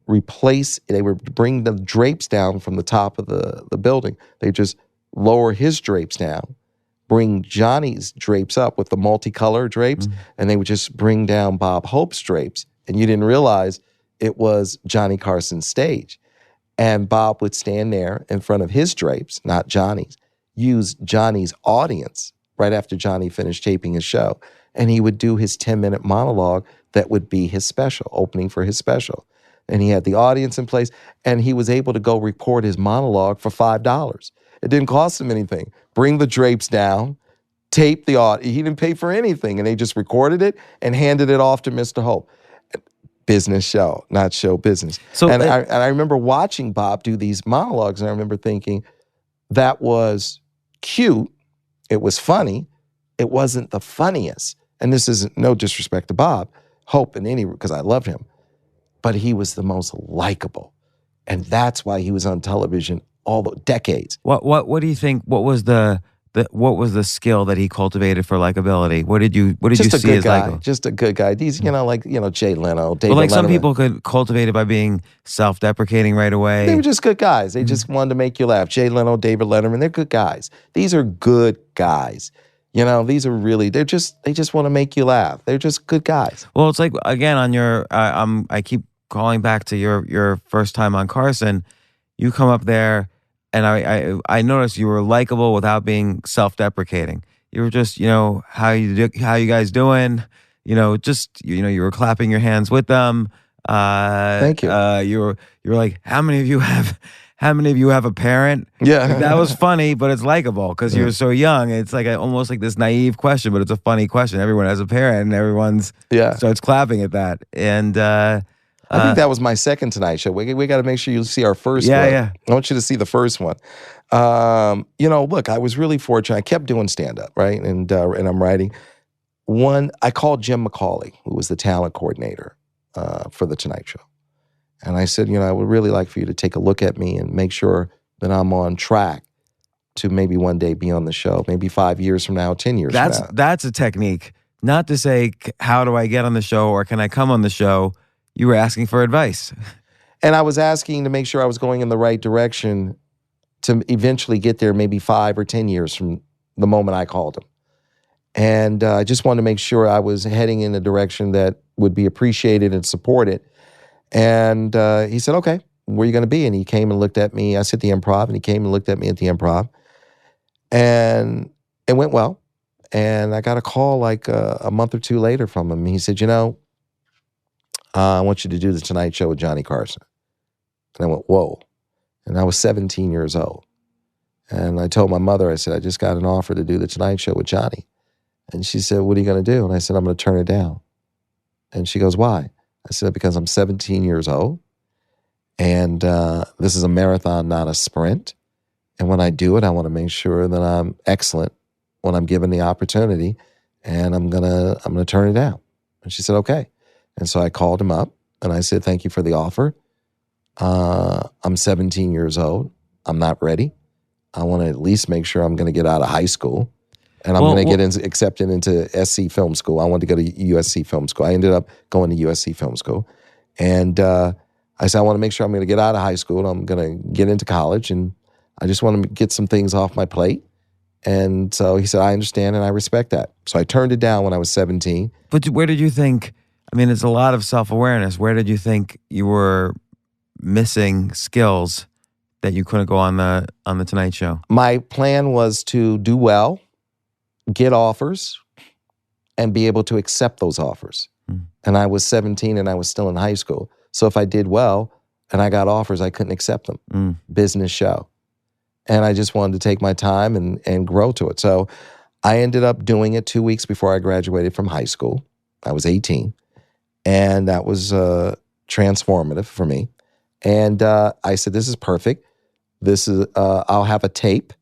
they would bring the drapes down from the top of the building. They just lower his drapes down, bring Johnny's drapes up with the multicolor drapes, and they would just bring down Bob Hope's drapes. And you didn't realize it was Johnny Carson's stage. And Bob would stand there in front of his drapes, not Johnny's, use Johnny's audience right after Johnny finished taping his show. And he would do his 10-minute monologue that would be his special, opening for his special. And he had the audience in place, and he was able to go record his monologue for $5. It didn't cost him anything. Bring the drapes down, tape the audio. He didn't pay for anything, and they just recorded it and handed it off to Mr. Hope. Business show, not show business. I remember watching Bob do these monologues, and I remember thinking, that was cute. It was funny. It wasn't the funniest. And this is no disrespect to Bob Hope because I loved him. But he was the most likable. And that's why he was on television all the decades. What do you think, what was the what was the skill that he cultivated for likability? What did you Just a see good as guy. likable? Just a good guy. These, Jay Leno, David Well, like some Letterman. people could cultivate it by being self-deprecating right away. They were just good guys. They just wanted to make you laugh. Jay Leno, David Letterman, they're good guys. These are good guys. These are really, they just want to make you laugh. They're just good guys. Well, it's like, again, on your, I keep calling back to your first time on Carson. You come up there, and I noticed you were likable without being self-deprecating. You were just, how you guys doing? You were clapping your hands with them. Thank you. You were like, how many of you have a parent? Yeah. Like, that was funny, but it's likable because you're so young. It's like almost like this naive question, but it's a funny question. Everyone has a parent, and everyone's starts clapping at that. And I think that was my second Tonight Show. We got to make sure you see our first one. Yeah. I want you to see the first one. Look, I was really fortunate. I kept doing stand-up, right? And I'm writing. I called Jim McCauley, who was the talent coordinator for the Tonight Show. And I said, I would really like for you to take a look at me and make sure that I'm on track to maybe one day be on the show, maybe 5 years from now, 10 years from now. That's a technique. Not to say, how do I get on the show or can I come on the show? You were asking for advice. And I was asking to make sure I was going in the right direction to eventually get there maybe 5 or 10 years from the moment I called him. And I just wanted to make sure I was heading in a direction that would be appreciated and supported. And he said, okay, where are you going to be? And he came and looked at me. I said the Improv, and he came and looked at me at the Improv. And it went well. And I got a call like a month or two later from him. He said, I want you to do the Tonight Show with Johnny Carson. And I went, whoa. And I was 17 years old. And I told my mother, I said, I just got an offer to do the Tonight Show with Johnny. And she said, what are you going to do? And I said, I'm going to turn it down. And she goes, why? I said, because I'm 17 years old. And this is a marathon, not a sprint. And when I do it, I want to make sure that I'm excellent when I'm given the opportunity. And I'm gonna turn it down. And she said, okay. And so I called him up and I said, thank you for the offer. I'm 17 years old. I'm not ready. I want to at least make sure I'm going to get out of high school. And I'm going to get accepted into SC Film School. I wanted to go to USC Film School. I ended up going to USC Film School. And I said, I want to make sure I'm going to get out of high school. I'm going to get into college. And I just want to get some things off my plate. And so he said, I understand and I respect that. So I turned it down when I was 17. But where did you think, it's a lot of self-awareness. Where did you think you were missing skills that you couldn't go on the Tonight Show? My plan was to do well, get offers, and be able to accept those offers. And I was 17 and I was still in high school. So if I did well and I got offers, I couldn't accept them. Business show. And I just wanted to take my time and grow to it. So I ended up doing it 2 weeks before I graduated from high school. I was 18. And that was transformative for me. And I said, this is perfect. This is I'll have a tape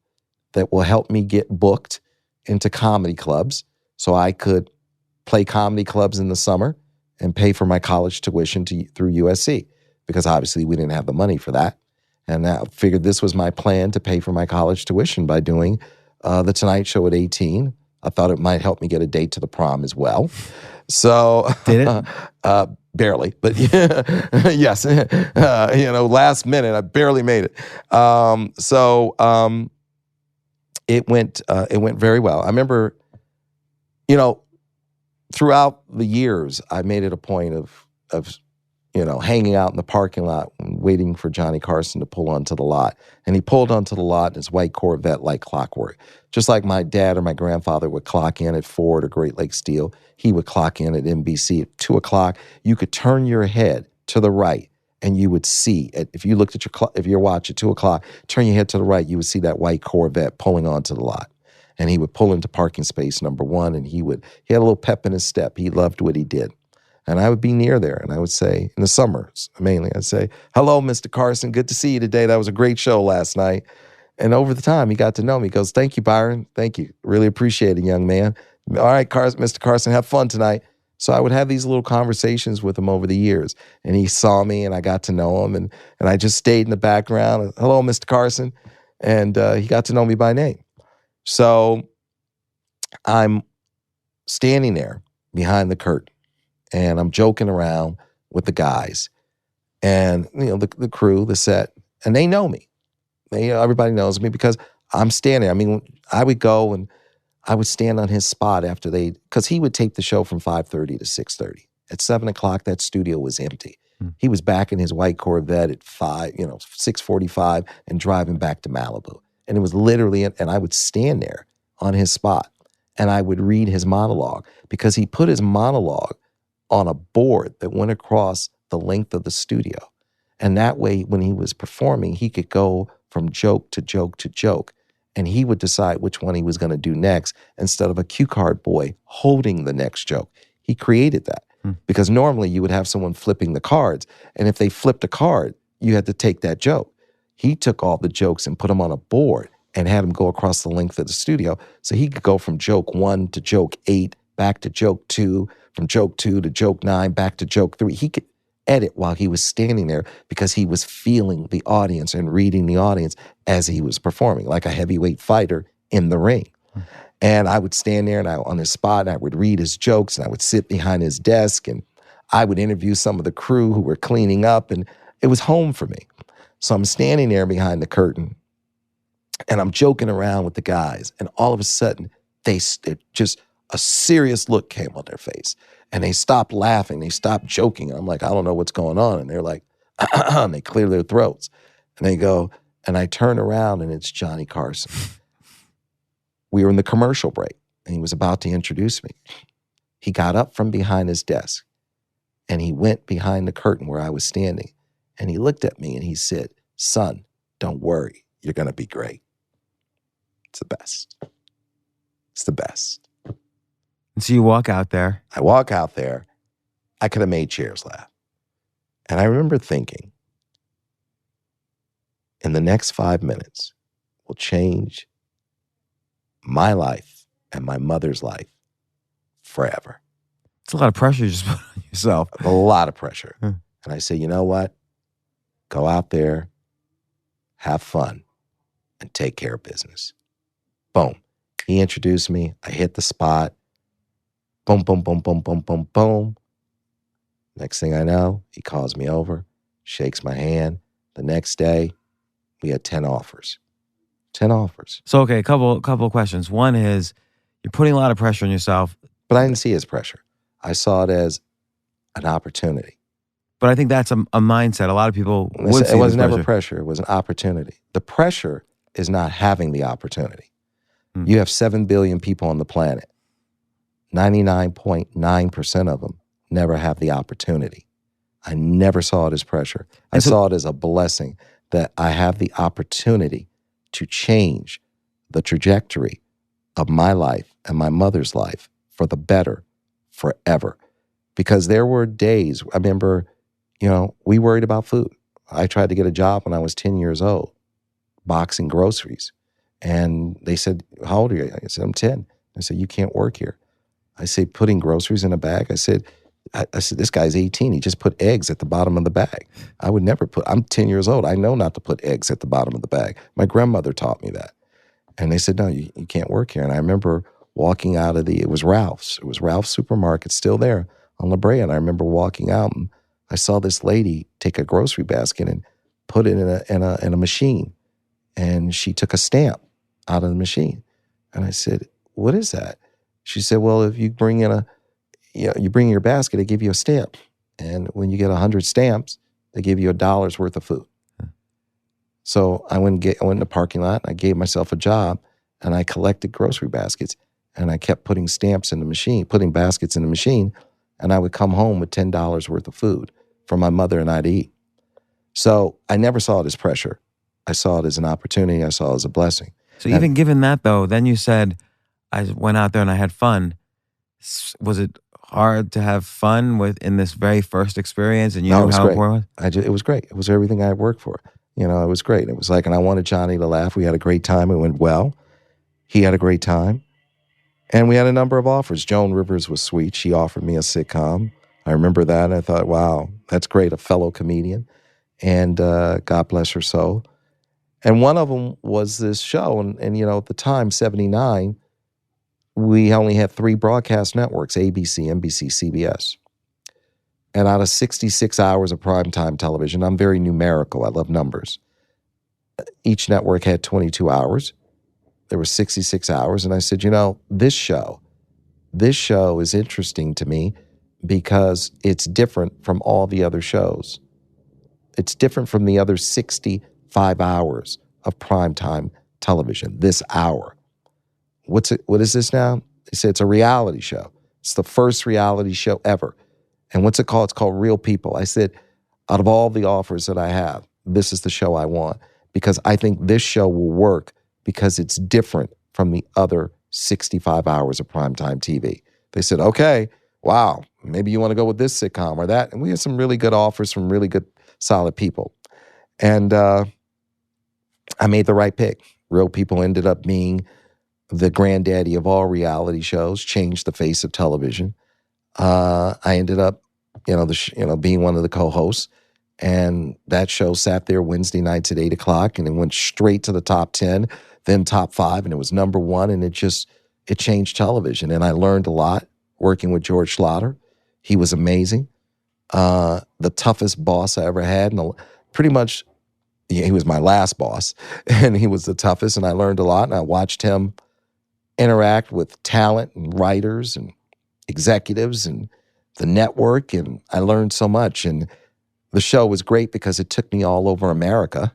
that will help me get booked into comedy clubs so I could play comedy clubs in the summer and pay for my college tuition through USC, because obviously we didn't have the money for that. And I figured this was my plan to pay for my college tuition by doing the Tonight Show at 18. I thought it might help me get a date to the prom as well. So did it? Barely, but yes, last minute I barely made it. It went very well. I remember, throughout the years, I made it a point of hanging out in the parking lot and waiting for Johnny Carson to pull onto the lot. And he pulled onto the lot in his white Corvette like clockwork. Just like my dad or my grandfather would clock in at Ford or Great Lakes Steel, he would clock in at NBC at 2 o'clock. You could turn your head to the right and you would see, if you looked at if your watch at 2 o'clock, turn your head to the right, you would see that white Corvette pulling onto the lot. And he would pull into parking space number 1, and he had a little pep in his step. He loved what he did. And I would be near there, and I would say, in the summers mainly, I'd say, hello, Mr. Carson, good to see you today. That was a great show last night. And over the time, he got to know me. He goes, thank you, Byron. Thank you. Really appreciate it, young man. All right, Mr. Carson, have fun tonight. So I would have these little conversations with him over the years. And he saw me, and I got to know him. And I just stayed in the background. Hello, Mr. Carson. And he got to know me by name. So I'm standing there behind the curtain, and I'm joking around with the guys and the crew, the set, and they know me. Everybody knows me because I'm standing. I mean, I would go and I would stand on his spot after because he would tape the show from 5:30 to 6:30. At 7 o'clock, that studio was empty. He was back in his white Corvette at 6:45 and driving back to Malibu. And it was literally, and I would stand there on his spot and I would read his monologue because he put his monologue on a board that went across the length of the studio. And that way, when he was performing, he could go from joke to joke to joke. And he would decide which one he was going to do next instead of a cue card boy holding the next joke. He created that because normally you would have someone flipping the cards. And if they flipped a card, you had to take that joke. He took all the jokes and put them on a board and had them go across the length of the studio. So he could go from joke 1 to joke 8, back to joke 2, from joke 2 to joke 9, back to joke 3. He could edit while he was standing there because he was feeling the audience and reading the audience as he was performing, like a heavyweight fighter in the ring. And I would stand there and on his spot, and I would read his jokes, and I would sit behind his desk, and I would interview some of the crew who were cleaning up, and it was home for me. So I'm standing there behind the curtain, and I'm joking around with the guys, and all of a sudden, it just a serious look came on their face. And they stopped laughing. They stopped joking. I'm like, I don't know what's going on. And they're like, and they clear their throats. And they go, and I turn around and it's Johnny Carson. We were in the commercial break and he was about to introduce me. He got up from behind his desk and he went behind the curtain where I was standing. And he looked at me and he said, son, don't worry. You're going to be great. It's the best. It's the best. So you walk out there. I walk out there. I could have made chairs laugh. And I remember thinking, in the next 5 minutes will change my life and my mother's life forever. It's a lot of pressure you just put on yourself. A lot of pressure. And I say, you know what? Go out there, have fun, and take care of business. Boom. He introduced me. I hit the spot. Boom, boom, boom, boom, boom, boom, boom. Next thing I know, he calls me over, shakes my hand. The next day, we had 10 offers. 10 offers. So, okay, a couple of questions. One is, you're putting a lot of pressure on yourself. But I didn't see it as pressure. I saw it as an opportunity. But I think that's a mindset. A lot of people would see it was it as never pressure. It was an opportunity. The pressure is not having the opportunity. You have 7 billion people on the planet. 99.9% of them never have the opportunity. I never saw it as pressure. I saw it as a blessing that I have the opportunity to change the trajectory of my life and my mother's life for the better forever. Because there were days, I remember, we worried about food. I tried to get a job when I was 10 years old, boxing groceries. And they said, how old are you? I said, I'm 10. I said, you can't work here. I said, putting groceries in a bag? I said, this guy's 18. He just put eggs at the bottom of the bag. I would never I'm 10 years old. I know not to put eggs at the bottom of the bag. My grandmother taught me that. And they said, no, you can't work here. And I remember walking out of it was Ralph's. It was Ralph's supermarket, still there on La Brea. And I remember walking out and I saw this lady take a grocery basket and put it in a machine. And she took a stamp out of the machine. And I said, what is that? She said, well, if you bring in you bring your basket, they give you a stamp. And when you get 100 stamps, they give you $1 worth of food. So I went in the parking lot, and I gave myself a job, and I collected grocery baskets, and I kept putting stamps in the machine, putting baskets in the machine, and I would come home with $10 worth of food for my mother and I to eat. So I never saw it as pressure. I saw it as an opportunity. I saw it as a blessing. So even given that, though, then you said, I went out there and I had fun. Was it hard to have fun in this very first experience? And you knew how important it was? It was great. It was everything I had worked for. It was great. It was like, and I wanted Johnny to laugh. We had a great time. It went well. He had a great time. And we had a number of offers. Joan Rivers was sweet. She offered me a sitcom. I remember that. And I thought, wow, that's great. A fellow comedian. And God bless her soul. And one of them was this show. And you know, at the time, 79, we only had 3 broadcast networks, ABC, NBC, CBS. And out of 66 hours of primetime television, I'm very numerical. I love numbers. Each network had 22 hours. There were 66 hours. And I said, you know, this show is interesting to me because it's different from all the other shows. It's different from the other 65 hours of primetime television, this hour. What is this now? They said it's a reality show. It's the first reality show ever. And what's it called? It's called Real People. I said, out of all the offers that I have, this is the show I want because I think this show will work because it's different from the other 65 hours of primetime TV. They said, okay, wow, maybe you want to go with this sitcom or that. And we had some really good offers from really good, solid people. And I made the right pick. Real People ended up being the granddaddy of all reality shows, changed the face of television. I ended up, being one of the co-hosts, and that show sat there Wednesday nights at 8:00, and it went straight to the top 10, then top 5, and it was number 1, and it changed television. And I learned a lot working with George Schlatter. He was amazing, the toughest boss I ever had, and pretty much he was my last boss, and he was the toughest. And I learned a lot, and I watched him interact with talent and writers and executives and the network, and I learned so much. And the show was great because it took me all over America,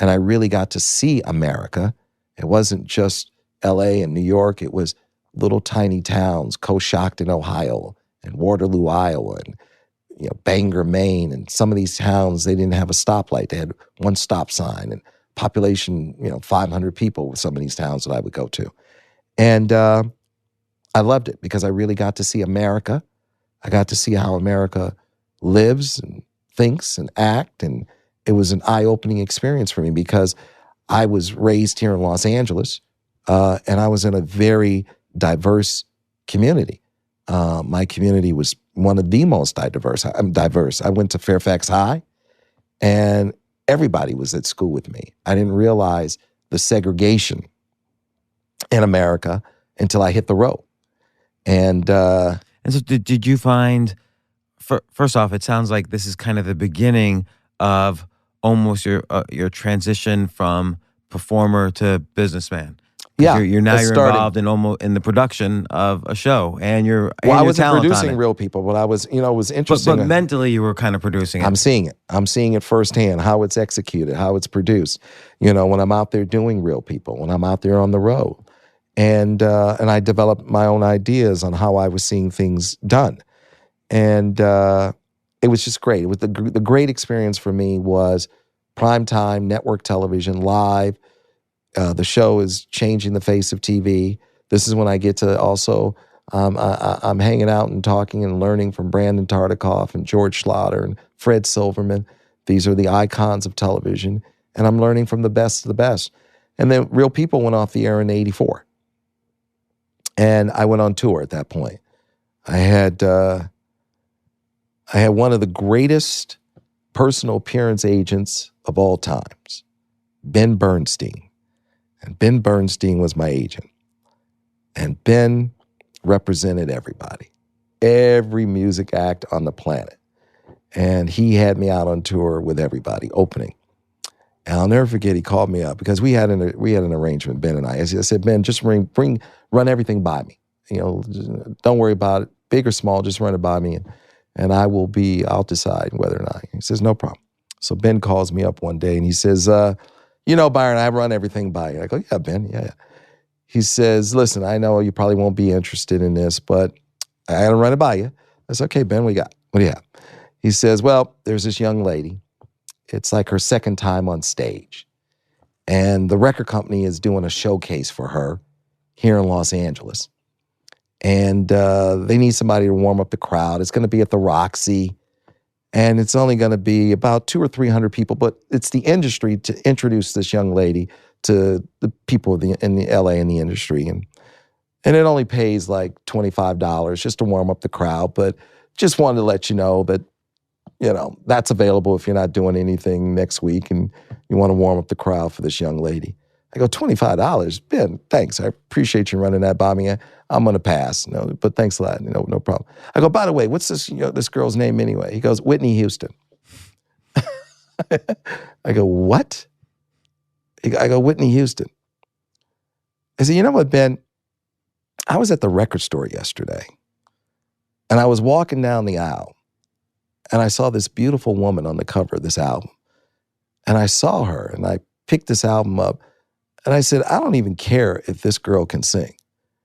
and I really got to see America. It wasn't just LA and New York. It was little tiny towns, Coshocton, Ohio, and Waterloo, Iowa, and Bangor, Maine. And some of these towns, they didn't have a stoplight. They had one stop sign, and population, 500 people with some of these towns that I would go to. And I loved it because I really got to see America. I got to see how America lives and thinks and act. And it was an eye-opening experience for me because I was raised here in Los Angeles, and I was in a very diverse community. My community was one of the most diverse. I'm diverse. I went to Fairfax High, and everybody was at school with me. I didn't realize the segregation in America until I hit the road. And so did you find, first off, it sounds like this is kind of the beginning of almost your transition from performer to businessman. Yeah, you're involved in the production of a show, and I wasn't producing Real People, but I was, it was interesting. But mentally, you were kind of producing it. I'm seeing it firsthand, how it's executed, how it's produced. When I'm out there doing Real People, when I'm out there on the road, and I developed my own ideas on how I was seeing things done, and it was just great. It was the great experience for me was primetime network television live. The show is changing the face of TV. This is when I get to also, I'm hanging out and talking and learning from Brandon Tartikoff and George Schlatter and Fred Silverman. These are the icons of television. And I'm learning from the best of the best. And then Real People went off the air in 84. And I went on tour at that point. I had one of the greatest personal appearance agents of all times, Ben Bernstein. And Ben Bernstein was my agent. And Ben represented everybody, every music act on the planet. And he had me out on tour with everybody, opening. And I'll never forget, he called me up because we had an arrangement, Ben and I. I said, Ben, just run everything by me. Don't worry about it, big or small, just run it by me, and I'll decide whether or not. He says, no problem. So Ben calls me up one day and he says, Byron, I run everything by you. I go, yeah, Ben, yeah. He says, listen, I know you probably won't be interested in this, but I got to run it by you. I said, okay, Ben, what do you have? He says, well, there's this young lady. It's like her second time on stage. And the record company is doing a showcase for her here in Los Angeles. And they need somebody to warm up the crowd. It's going to be at the Roxy. And it's only going to be about 200 or 300 people, but it's the industry to introduce this young lady to the people in the LA in the industry. And it only pays like $25 just to warm up the crowd. But just wanted to let you know that, that's available if you're not doing anything next week. And You want to warm up the crowd for this young lady. I go, $25? Ben, thanks. I appreciate you running that by me. I'm going to pass. No, but thanks a lot. No problem. I go, by the way, what's this girl's name anyway? He goes, Whitney Houston. I go, what? I go, Whitney Houston. I said, you know what, Ben? I was at the record store yesterday, and I was walking down the aisle, and I saw this beautiful woman on the cover of this album. And I saw her, and I picked this album up, and I said, I don't even care if this girl can sing.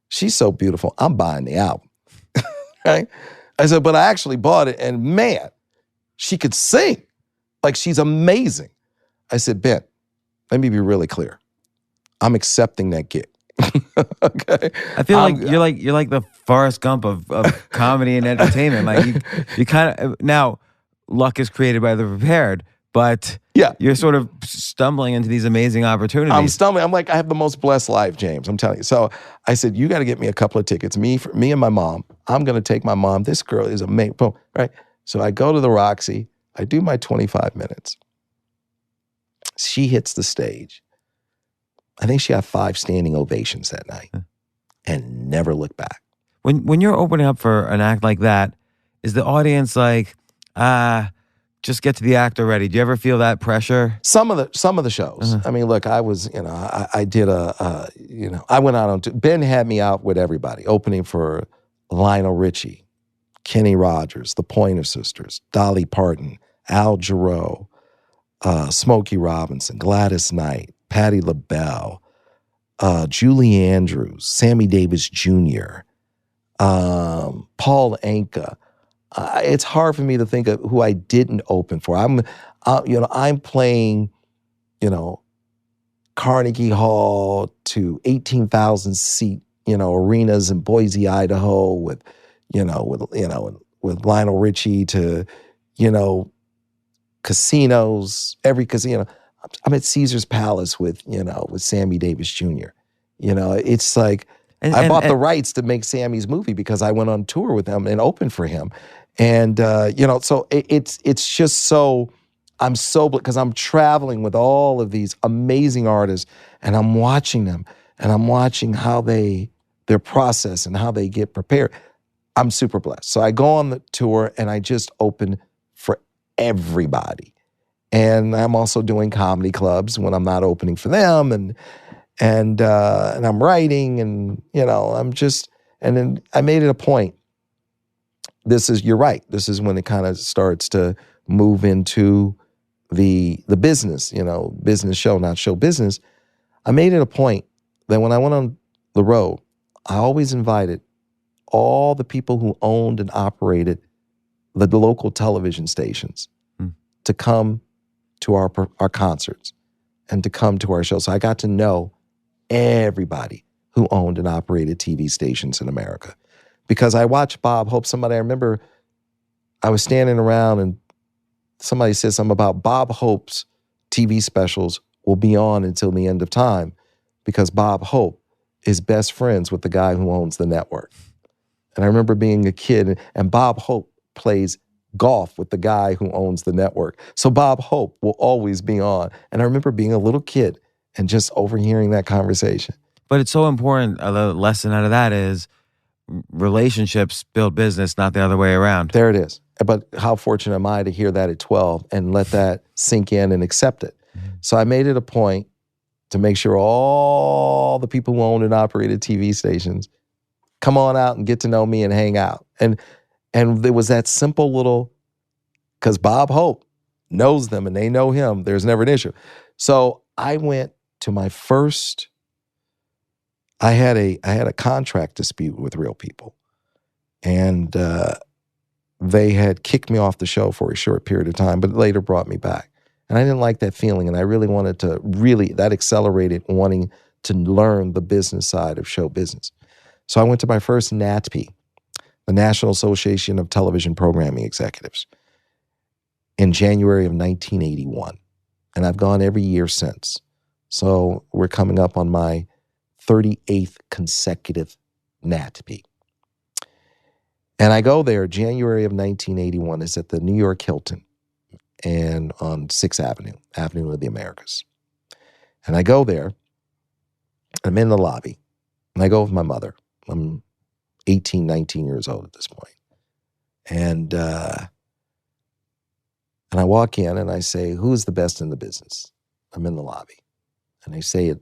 She's so beautiful, I'm buying the album. Right? I said, but I actually bought it, and man, she could sing. Like, she's amazing. I said, Ben, let me be really clear. I'm accepting that gig. Okay. I feel like you're like the Forrest Gump of comedy and entertainment. Like you kind of, now luck is created by the prepared, but yeah, you're sort of stumbling into these amazing opportunities. I'm stumbling. I'm like, I have the most blessed life, James. I'm telling you. So I said, you got to get me a couple of tickets. Me and my mom. I'm going to take my mom. This girl is amazing. Boom. Right. So I go to the Roxy. I do my 25 minutes. She hits the stage. I think she got 5 standing ovations that night and never looked back. When you're opening up for an act like that, is the audience like, just get to the act already? Do you ever feel that pressure? Some of the shows. I mean, look, I was, I did I went out on, Ben had me out with everybody, opening for Lionel Richie, Kenny Rogers, the Pointer Sisters, Dolly Parton, Al Jarreau, Smokey Robinson, Gladys Knight, Patti LaBelle, Julie Andrews, Sammy Davis Jr., Paul Anka. It's hard for me to think of who I didn't open for. I'm playing, Carnegie Hall to 18,000 seat, arenas in Boise, Idaho, with Lionel Richie to, casinos, every casino. I'm at Caesar's Palace with Sammy Davis Jr. It's like I bought the rights to make Sammy's movie because I went on tour with him and opened for him. And, so it's just so, because I'm traveling with all of these amazing artists and I'm watching them and I'm watching how their process and how they get prepared. I'm super blessed. So I go on the tour and I just open for everybody. And I'm also doing comedy clubs when I'm not opening for them, and I'm writing, and and then I made it a point. You're right. This is when it kind of starts to move into the business, business show, not show business. I made it a point that when I went on the road, I always invited all the people who owned and operated the local television stations to come to our concerts and to come to our shows. So I got to know everybody who owned and operated TV stations in America. Because I watched Bob Hope. I remember I was standing around and somebody said something about Bob Hope's TV specials will be on until the end of time because Bob Hope is best friends with the guy who owns the network. And I remember being a kid, and Bob Hope plays golf with the guy who owns the network. So Bob Hope will always be on. And I remember being a little kid and just overhearing that conversation. But it's so important. The lesson out of that is relationships build business, not the other way around. There it is. But how fortunate am I to hear that at 12 and let that sink in and accept it? So I made it a point to make sure all the people who owned and operated TV stations come on out and get to know me and hang out. And there was that simple little, because Bob Hope knows them and they know him, there's never an issue. So I went to my first, I had a contract dispute with Real People. And they had kicked me off the show for a short period of time, but later brought me back. And I didn't like that feeling. And I really wanted to that accelerated wanting to learn the business side of show business. So I went to my first NATP, the National Association of Television Programming Executives, in January of 1981. And I've gone every year since. So we're coming up on my 38th consecutive NATP. And I go there January of 1981. It's at the New York Hilton. and on 6th Avenue, Avenue of the Americas. And I go there, I'm in the lobby, and I go with my mother. I'm 18, 19 years old at this point. And I walk in and I say, who's the best in the business? I'm in the lobby. And they said,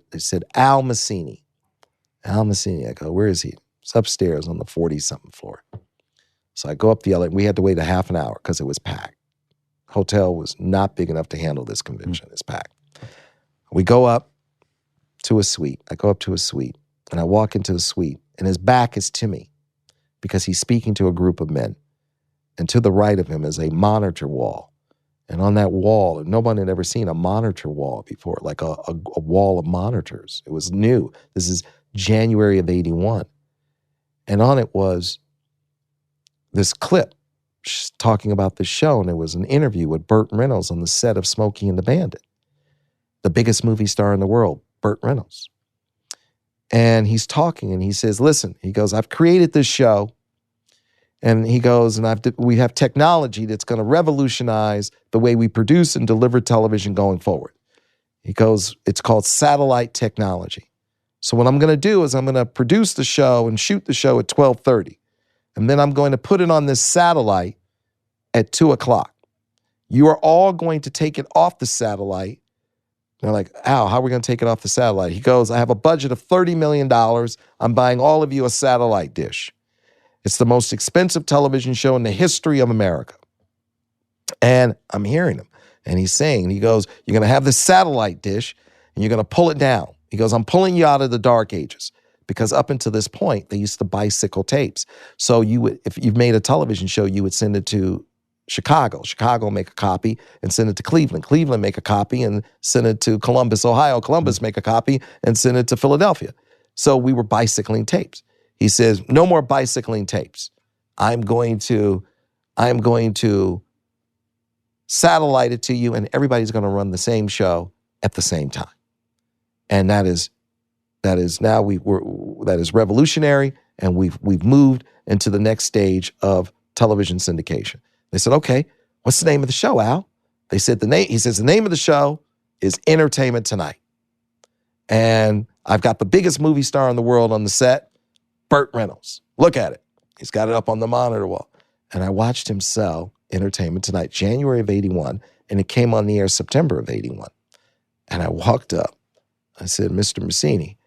Al Massini. Al Massini. I go, where is he? He's upstairs on the 40-something floor. So I go up the elevator. We had to wait a half an hour because it was packed. Hotel was not big enough to handle this convention. It's packed. We go up to a suite. I go up to a suite, and I walk into the suite, and his back is to me because he's speaking to a group of men. And to the right of him is a monitor wall. And on that wall, nobody had ever seen a monitor wall before, like a wall of monitors. It was new. This is January of 81. And on it was this clip talking about the show, and it was an interview with Burt Reynolds on the set of Smokey and the Bandit, the biggest movie star in the world, Burt Reynolds. And he's talking, and he says, listen, he goes, I've created this show, and he goes, and we have technology that's going to revolutionize the way we produce and deliver television going forward. He goes, it's called satellite technology. So what I'm going to do is I'm going to produce the show and shoot the show at 12:30. And then I'm going to put it on this satellite at 2:00. You are all going to take it off the satellite. They're like, Al, how are we going to take it off the satellite? He goes, I have a budget of $30 million. I'm buying all of you a satellite dish. It's the most expensive television show in the history of America. And I'm hearing him. And he's saying, he goes, you're going to have this satellite dish and you're going to pull it down. He goes, I'm pulling you out of the dark ages. Because up until this point, they used to bicycle tapes. So you would, if you've made a television show, you would send it to Chicago. Chicago make a copy and send it to Cleveland. Cleveland make a copy and send it to Columbus, Ohio. Columbus make a copy and send it to Philadelphia. So we were bicycling tapes. He says, no more bicycling tapes. I'm going to satellite it to you, and everybody's going to run the same show at the same time. And that is revolutionary, and we've moved into the next stage of television syndication. They said, okay, what's the name of the show, Al? They said he says, the name of the show is Entertainment Tonight. And I've got the biggest movie star in the world on the set, Burt Reynolds. Look at it. He's got it up on the monitor wall. And I watched him sell Entertainment Tonight, January of 81, and it came on the air September of 81. And I walked up. I said, Mr. Massini,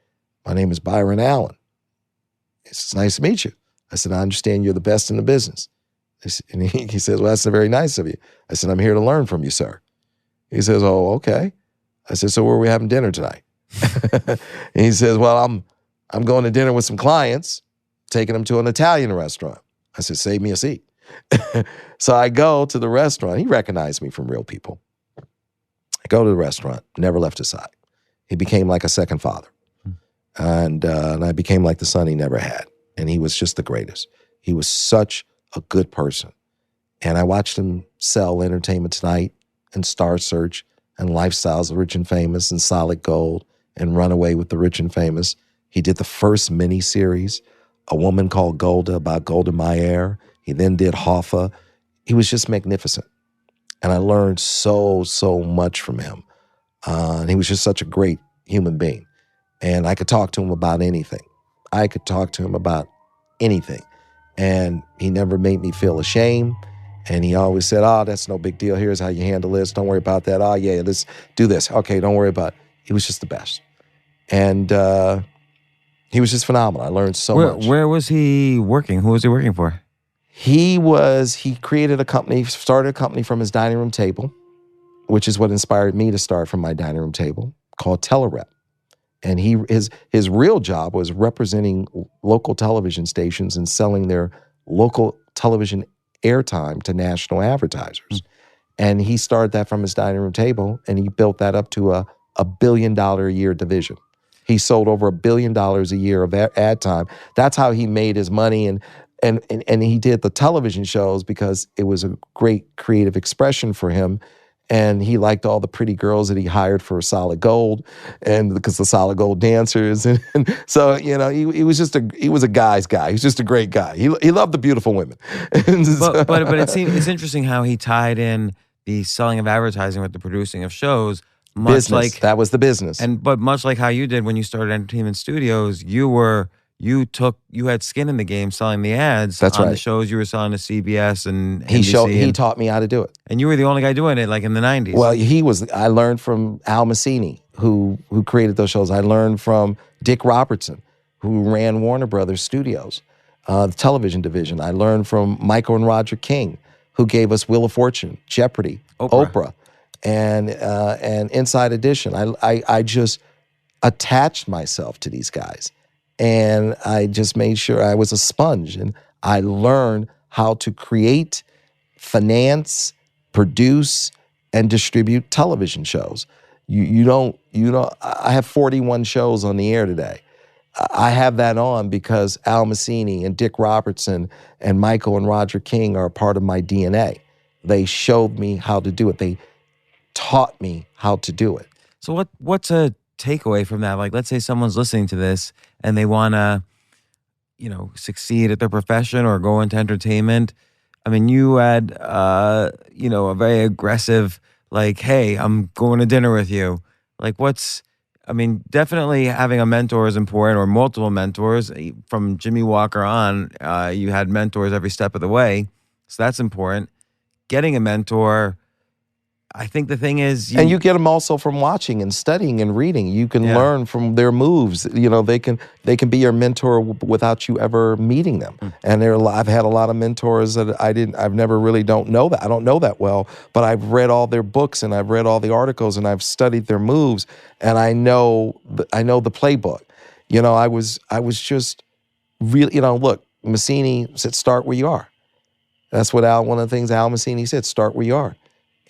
my name is Byron Allen. It's nice to meet you. I said, I understand you're the best in the business. And he says, well, that's very nice of you. I said, I'm here to learn from you, sir. He says, oh, okay. I said, so where are we having dinner tonight? And he says, well, I'm going to dinner with some clients, taking them to an Italian restaurant. I said, save me a seat. So I go to the restaurant. He recognized me from Real People. I go to the restaurant, never left his side. He became like a second father. And I became like the son he never had. And he was just the greatest. He was such a good person. And I watched him sell Entertainment Tonight and Star Search and Lifestyles of Rich and Famous and Solid Gold and Runaway with the Rich and Famous. He did the first miniseries, A Woman Called Golda, about Golda Meir. He then did Hoffa. He was just magnificent. And I learned so much from him. And he was just such a great human being. And I could talk to him about anything. And he never made me feel ashamed. And he always said, oh, that's no big deal. Here's how you handle this. Don't worry about that. Oh, yeah, let's do this. Okay, don't worry about it. He was just the best. And he was just phenomenal. I learned so much. Where was he working? Who was he working for? He created a company, started a company from his dining room table, which is what inspired me to start from my dining room table, called Telerep. And his real job was representing local television stations and selling their local television airtime to national advertisers. And he started that from his dining room table, and he built that up to a $1 billion a year division. He sold over $1 billion a year of ad time. That's how he made his money. And he did the television shows because it was a great creative expression for him. And he liked all the pretty girls that he hired for Solid Gold, and because the Solid Gold dancers, and so he was a guy's guy. He was just a great guy. He loved the beautiful women. But it's interesting how he tied in the selling of advertising with the producing of shows, much Business. like That was the business. but much like how you did when you started Entertainment Studios, you had skin in the game selling the ads That's on the right. shows you were selling to CBS and He NBC, taught me how to do it. and you were the only guy doing it, like in the 90s. Well, I learned from Al Massini, who created those shows. I learned from Dick Robertson, who ran Warner Brothers Studios, the television division. I learned from Michael and Roger King, who gave us Wheel of Fortune, Jeopardy, Oprah, and Inside Edition. I just attached myself to these guys, and I just made sure I was a sponge, and I learned how to create, finance, produce, and distribute television shows. I have 41 shows on the air today. I have that on because Al Massini and Dick Robertson and Michael and Roger King are a part of my DNA. They showed me how to do it. They taught me how to do it. So what's a takeaway from that? Like, let's say someone's listening to this and they want to, succeed at their profession or go into entertainment. I mean, you had, a very aggressive, like, hey, I'm going to dinner with you. Like, definitely having a mentor is important, or multiple mentors. From Jimmy Walker on, you had mentors every step of the way. So that's important. Getting a mentor, I think the thing is... you get them also from watching and studying and reading. You can learn from their moves. They can be your mentor without you ever meeting them. And I've had a lot of mentors that I don't know that well, but I've read all their books and I've read all the articles and I've studied their moves, and I know the playbook. I was just really, look, Massini said, start where you are. That's what one of the things Al Massini said, start where you are.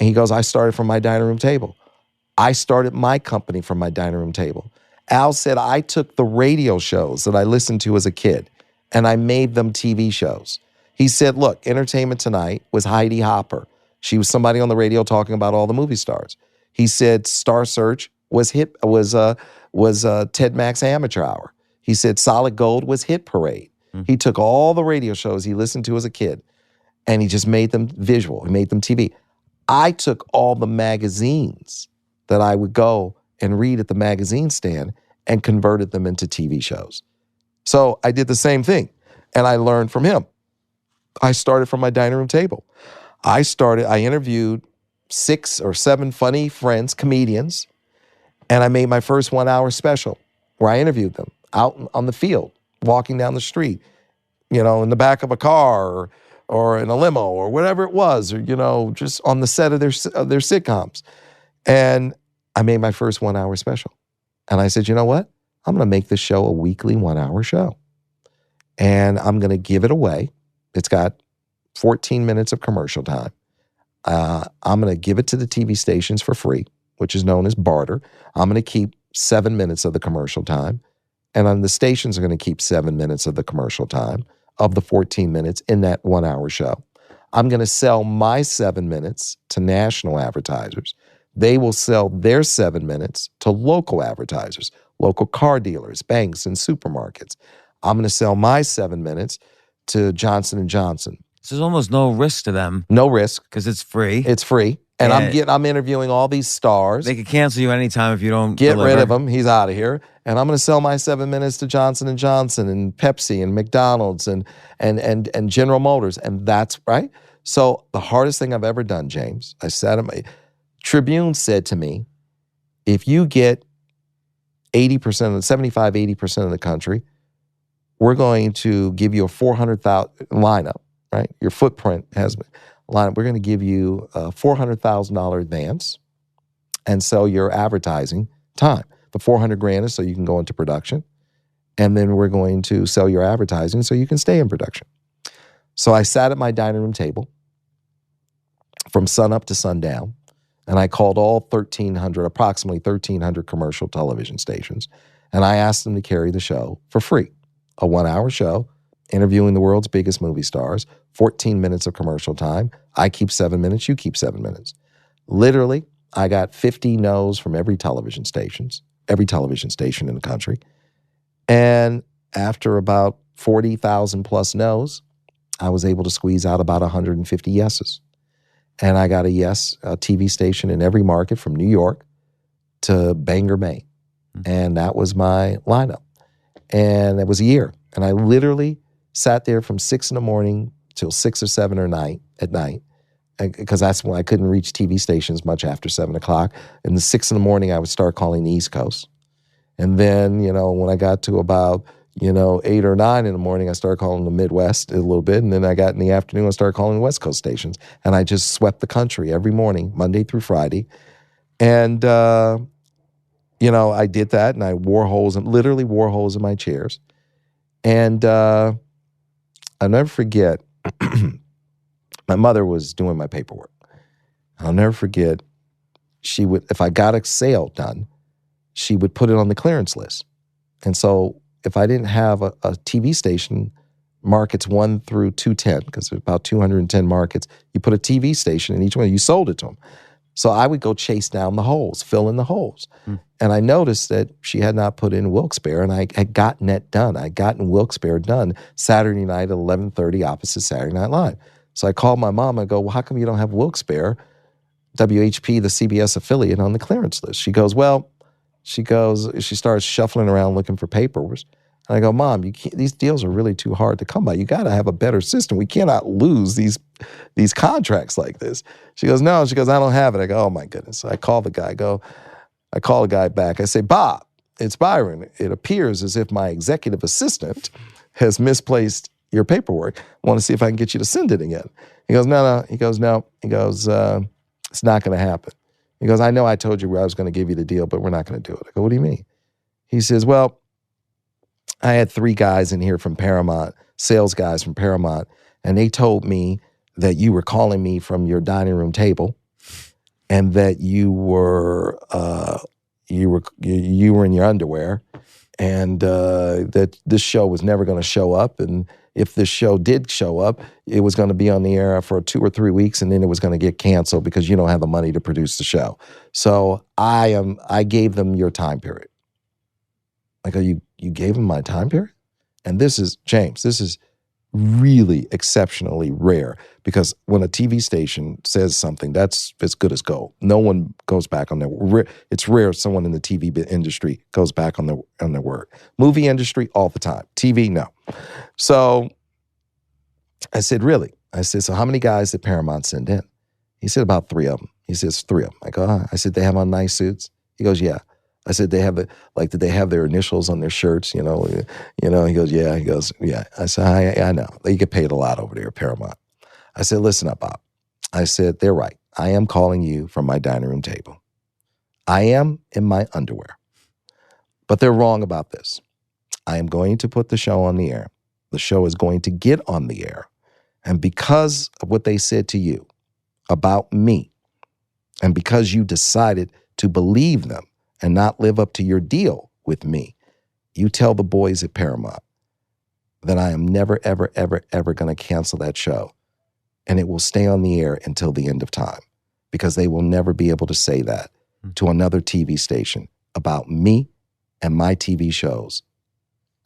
And he goes, I started from my dining room table. I started my company from my dining room table. Al said, I took the radio shows that I listened to as a kid and I made them TV shows. He said, look, Entertainment Tonight was Heidi Hopper. She was somebody on the radio talking about all the movie stars. He said Star Search was Ted Mack's Amateur Hour. He said Solid Gold was Hit Parade. He took all the radio shows he listened to as a kid and he just made them visual. He made them TV. I took all the magazines that I would go and read at the magazine stand and converted them into TV shows. So I did the same thing, and I learned from him. I started from my dining room table. I interviewed 6 or 7 funny friends, comedians, and I made my first 1-hour special where I interviewed them out on the field, walking down the street, in the back of a car or in a limo or whatever it was, or, just on the set of their sitcoms. And I made my first 1-hour special. And I said, you know what? I'm going to make this show a weekly 1-hour show. And I'm going to give it away. It's got 14 minutes of commercial time. I'm going to give it to the TV stations for free, which is known as barter. I'm going to keep 7 minutes of the commercial time. And then the stations are going to keep 7 minutes of the commercial time of the 14 minutes in that 1-hour show. I'm going to sell my 7 minutes to national advertisers. They will sell their 7 minutes to local advertisers, local car dealers, banks, and supermarkets. I'm going to sell my 7 minutes to Johnson & Johnson. So there's almost no risk to them. No risk. Because it's free. It's free. And I'm interviewing all these stars. They could cancel you anytime if you don't Get deliver. rid of him. He's out of here. And I'm going to sell my 7 minutes to Johnson & Johnson and Pepsi and McDonald's and General Motors. And that's right. So the hardest thing I've ever done, James, I said, Tribune said to me, if you get 80% of the country, we're going to give you a 400,000 lineup, right? Your footprint has lineup. We're going to give you a $400,000 advance and sell your advertising time. The $400,000 is so you can go into production, and then we're going to sell your advertising so you can stay in production. So I sat at my dining room table from sunup to sundown, and I called all approximately 1,300 commercial television stations, and I asked them to carry the show for free. A 1-hour show, interviewing the world's biggest movie stars, 14 minutes of commercial time. I keep 7 minutes, you keep 7 minutes. Literally, I got 50 no's from every television station in the country. And after about 40,000 plus no's, I was able to squeeze out about 150 yeses. And I got a TV station in every market from New York to Bangor, Maine. And that was my lineup. And it was a year. And I literally sat there from 6 in the morning till 6 or 7 at night, because that's when I couldn't reach TV stations much after 7 o'clock. And the 6 in the morning, I would start calling the East Coast. And then, when I got to about, 8 or 9 in the morning, I started calling the Midwest a little bit. And then I got in the afternoon, I started calling the West Coast stations. And I just swept the country every morning, Monday through Friday. And, I did that, and I literally wore holes in my chairs. And I'll never forget, my mother was doing my paperwork. I'll never forget, she would, if I got a sale done, she would put it on the clearance list. And so if I didn't have a TV station, markets 1 through 210, because there's about 210 markets, you put a TV station in each one, you sold it to them. So I would go chase down the holes, fill in the holes. And I noticed that she had not put in Wilkes-Barre, and I had gotten that done. I had gotten Wilkes-Barre done Saturday night at 11:30 opposite Saturday Night Live. So I called my mom and go, well, how come you don't have Wilkes-Barre, WHP, the CBS affiliate, on the clearance list? She goes, she starts shuffling around looking for papers. And I go, Mom, these deals are really too hard to come by. You got to have a better system. We cannot lose these contracts like this. She goes, no. She goes, I don't have it. I go, oh my goodness. So I call the guy. I call the guy back. I say, Bob, it's Byron. It appears as if my executive assistant has misplaced your paperwork. I want to see if I can get you to send it again. He goes, no. He goes, no. He goes, it's not going to happen. He goes, I know I told you I was going to give you the deal, but we're not going to do it. I go, what do you mean? He says, well, I had 3 guys in here from Paramount, sales guys from Paramount, and they told me that you were calling me from your dining room table, and that you were in your underwear, and that this show was never going to show up, and if this show did show up, it was going to be on the air for 2 or 3 weeks, and then it was going to get canceled because you don't have the money to produce the show. So I gave them your time period. I go, you gave them my time period? And this is, James, this is really exceptionally rare, because when a TV station says something, that's as good as gold. No one goes back on their, it's rare someone in the TV industry goes back on their word. Movie industry, all the time. TV, no. So I said, really? I said, so how many guys did Paramount send in? He said, about 3 of them. He says, 3 of them. I go, I said, they have on nice suits? He goes, yeah. I said, did they have their initials on their shirts? He goes, yeah. He goes, yeah. I said, I know. They get paid a lot over there at Paramount. I said, listen up, Bob. I said, they're right. I am calling you from my dining room table. I am in my underwear. But they're wrong about this. I am going to put the show on the air. The show is going to get on the air. And because of what they said to you about me, and because you decided to believe them and not live up to your deal with me, you tell the boys at Paramount that I am never, ever, ever, ever going to cancel that show. And it will stay on the air until the end of time, because they will never be able to say that to another TV station about me and my TV shows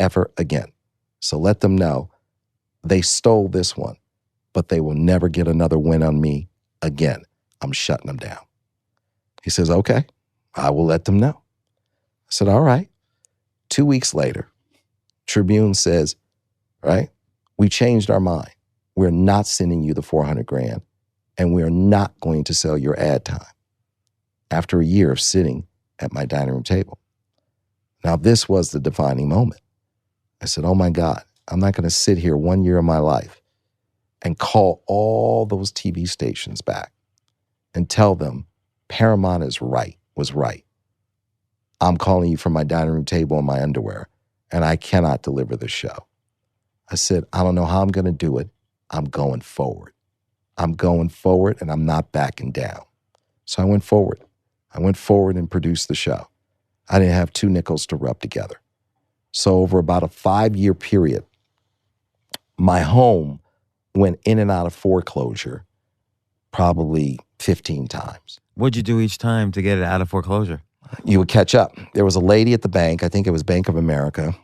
ever again. So let them know they stole this one, but they will never get another win on me again. I'm shutting them down. He says, okay, I will let them know. I said, all right. 2 weeks later, Tribune says, right, we changed our mind. We're not sending you the $400,000, and we're not going to sell your ad time, after a year of sitting at my dining room table. Now, this was the defining moment. I said, oh my God, I'm not going to sit here 1 year of my life and call all those TV stations back and tell them Paramount was right. I'm calling you from my dining room table in my underwear, and I cannot deliver this show. I said, I don't know how I'm going to do it. I'm going forward. I'm going forward, and I'm not backing down. So I went forward. I went forward and produced the show. I didn't have 2 nickels to rub together. So over about a 5-year period, my home went in and out of foreclosure probably 15 times. What'd you do each time to get it out of foreclosure? You would catch up. There was a lady at the bank, I think it was Bank of America,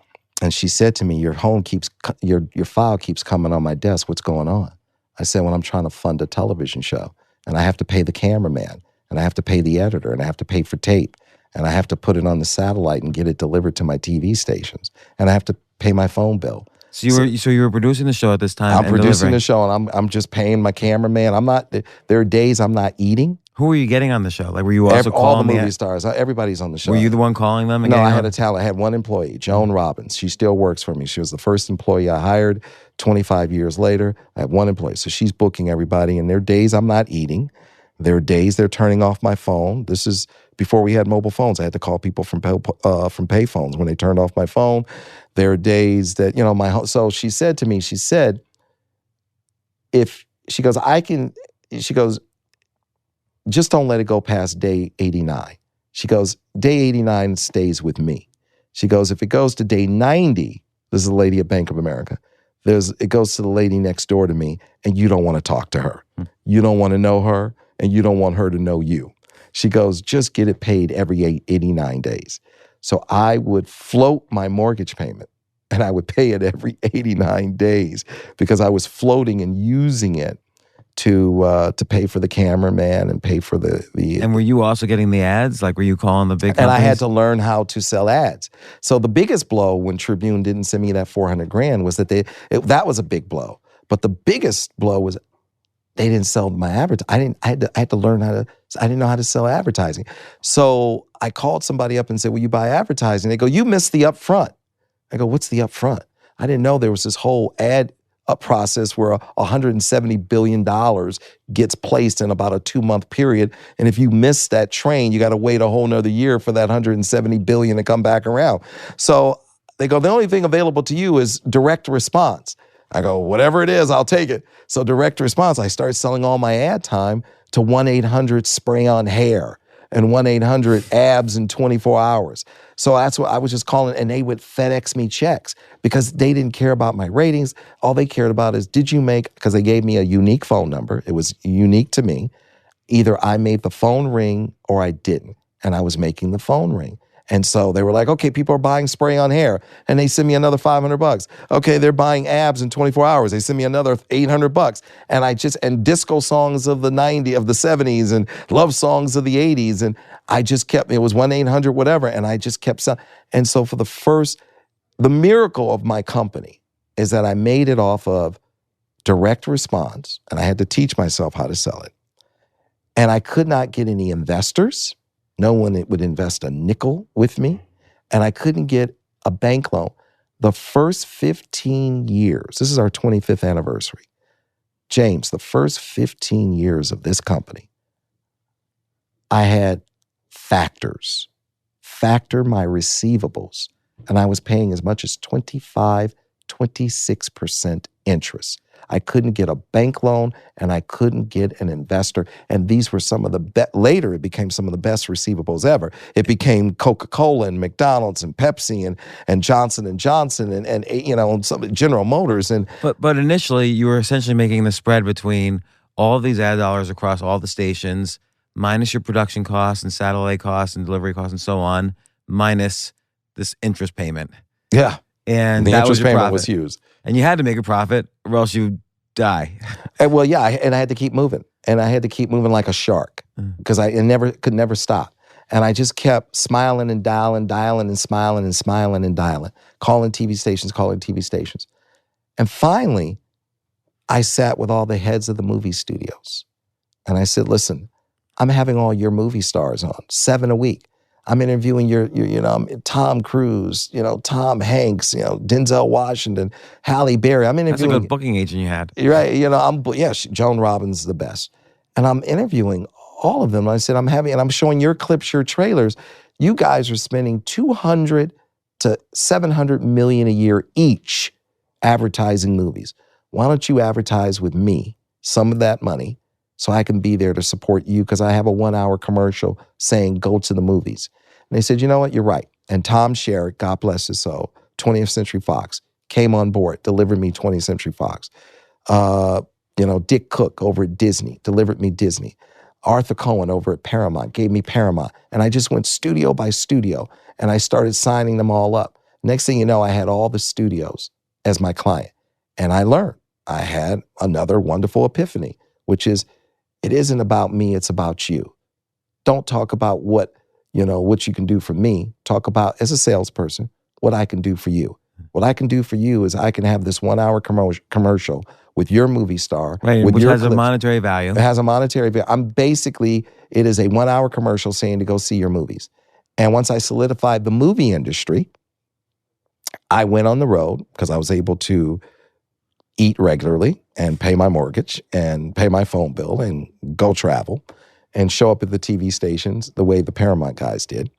and she said to me, your file keeps coming on my desk. What's going on? I said, well, I'm trying to fund a television show. and I have to pay the cameraman, and I have to pay the editor, and I have to pay for tape, and I have to put it on the satellite and get it delivered to my TV stations, and I have to pay my phone bill. So you were producing the show at this time. I'm producing delivering. the show, and I'm just paying my cameraman. I'm not. There are days I'm not eating. Who were you getting on the show? Like, were you also all calling the movie stars? Everybody's on the show. Were you the one calling them? And No, getting I on? had a talent. I had one employee, Joan Robbins. She still works for me. She was the first employee I hired. 25 years later, I have one employee. So she's booking everybody. And there are days I'm not eating. There are days they're turning off my phone. This is before we had mobile phones. I had to call people from pay phones when they turned off my phone. There are days that, so she said to me, she goes, just don't let it go past day 89. She goes, day 89 stays with me. She goes, if it goes to day 90, this is a lady at Bank of America, it goes to the lady next door to me, and you don't want to talk to her. You don't want to know her, and you don't want her to know you. She goes, just get it paid every 89 days. So I would float my mortgage payment, and I would pay it every 89 days because I was floating and using it to pay for the cameraman and pay for the. And were you also getting the ads? Like, were you calling the big companies? And I had to learn how to sell ads. So the biggest blow when Tribune didn't send me that $400,000 was that that was a big blow. But the biggest blow was they didn't sell my advertising. I had to learn I didn't know how to sell advertising. So I called somebody up and said, will you buy advertising? They go, you missed the upfront. I go, what's the upfront? I didn't know there was this whole ad up process where $170 billion gets placed in about a 2-month period. And if you miss that train, you got to wait a whole nother year for that $170 billion to come back around. So they go, the only thing available to you is direct response. I go, whatever it is, I'll take it. So direct response, I started selling all my ad time to 1-800-SPRAY-ON-HAIR and 1-800-ABS in 24 hours. So that's what I was just calling, and they would FedEx me checks because they didn't care about my ratings. All they cared about is, because they gave me a unique phone number. It was unique to me. Either I made the phone ring or I didn't, and I was making the phone ring. And so they were like, okay, people are buying spray on hair, and they send me another $500. Okay, they're buying abs in 24 hours. They send me another $800. And disco songs of the 70s and love songs of the 80s. And I just kept, it was 1-800 whatever, and I just kept selling. And so the miracle of my company is that I made it off of direct response, and I had to teach myself how to sell it. And I could not get any investors. No one would invest a nickel with me, and I couldn't get a bank loan. The first 15 years, this is our 25th anniversary. James, the first 15 years of this company, I had factor my receivables, and I was paying as much as 26% interest. I couldn't get a bank loan, and I couldn't get an investor. And these were some of the later it became some of the best receivables ever. It became Coca-Cola and McDonald's and Pepsi and Johnson & Johnson and some General Motors. But initially, you were essentially making the spread between all of these ad dollars across all the stations, minus your production costs and satellite costs and delivery costs and so on, minus this interest payment. Yeah. And the that interest was your payment profit. was huge. And you had to make a profit or else you die. And I had to keep moving. And I had to keep moving like a shark because I could never stop. And I just kept smiling and dialing and smiling and dialing, calling TV stations. And finally, I sat with all the heads of the movie studios. And I said, listen, I'm having all your movie stars on, 7 a week. I'm interviewing your Tom Cruise, Tom Hanks, Denzel Washington, Halle Berry. I'm interviewing. That's a good booking agent you had. Right. Joan Robbins is the best. And I'm interviewing all of them. And I said, I'm showing your clips, your trailers. You guys are spending $200 to $700 million a year each advertising movies. Why don't you advertise with me some of that money so I can be there to support you because I have a 1-hour commercial saying go to the movies. And they said, you know what, you're right. And Tom Sherritt, God bless his soul, 20th Century Fox, came on board, delivered me 20th Century Fox. Dick Cook over at Disney, delivered me Disney. Arthur Cohen over at Paramount gave me Paramount. And I just went studio by studio and I started signing them all up. Next thing you know, I had all the studios as my client. And I learned. I had another wonderful epiphany, which is It isn't about me, it's about you. Don't talk about what you can do for me. Talk about, as a salesperson, what I can do for you. What I can do for you is I can have this 1 hour commercial with your movie star. Right, with which your has a clips. monetary value. It has a monetary value. It is a 1 hour commercial saying to go see your movies. And once I solidified the movie industry, I went on the road because I was able to eat regularly and pay my mortgage and pay my phone bill and go travel and show up at the TV stations the way the Paramount guys did.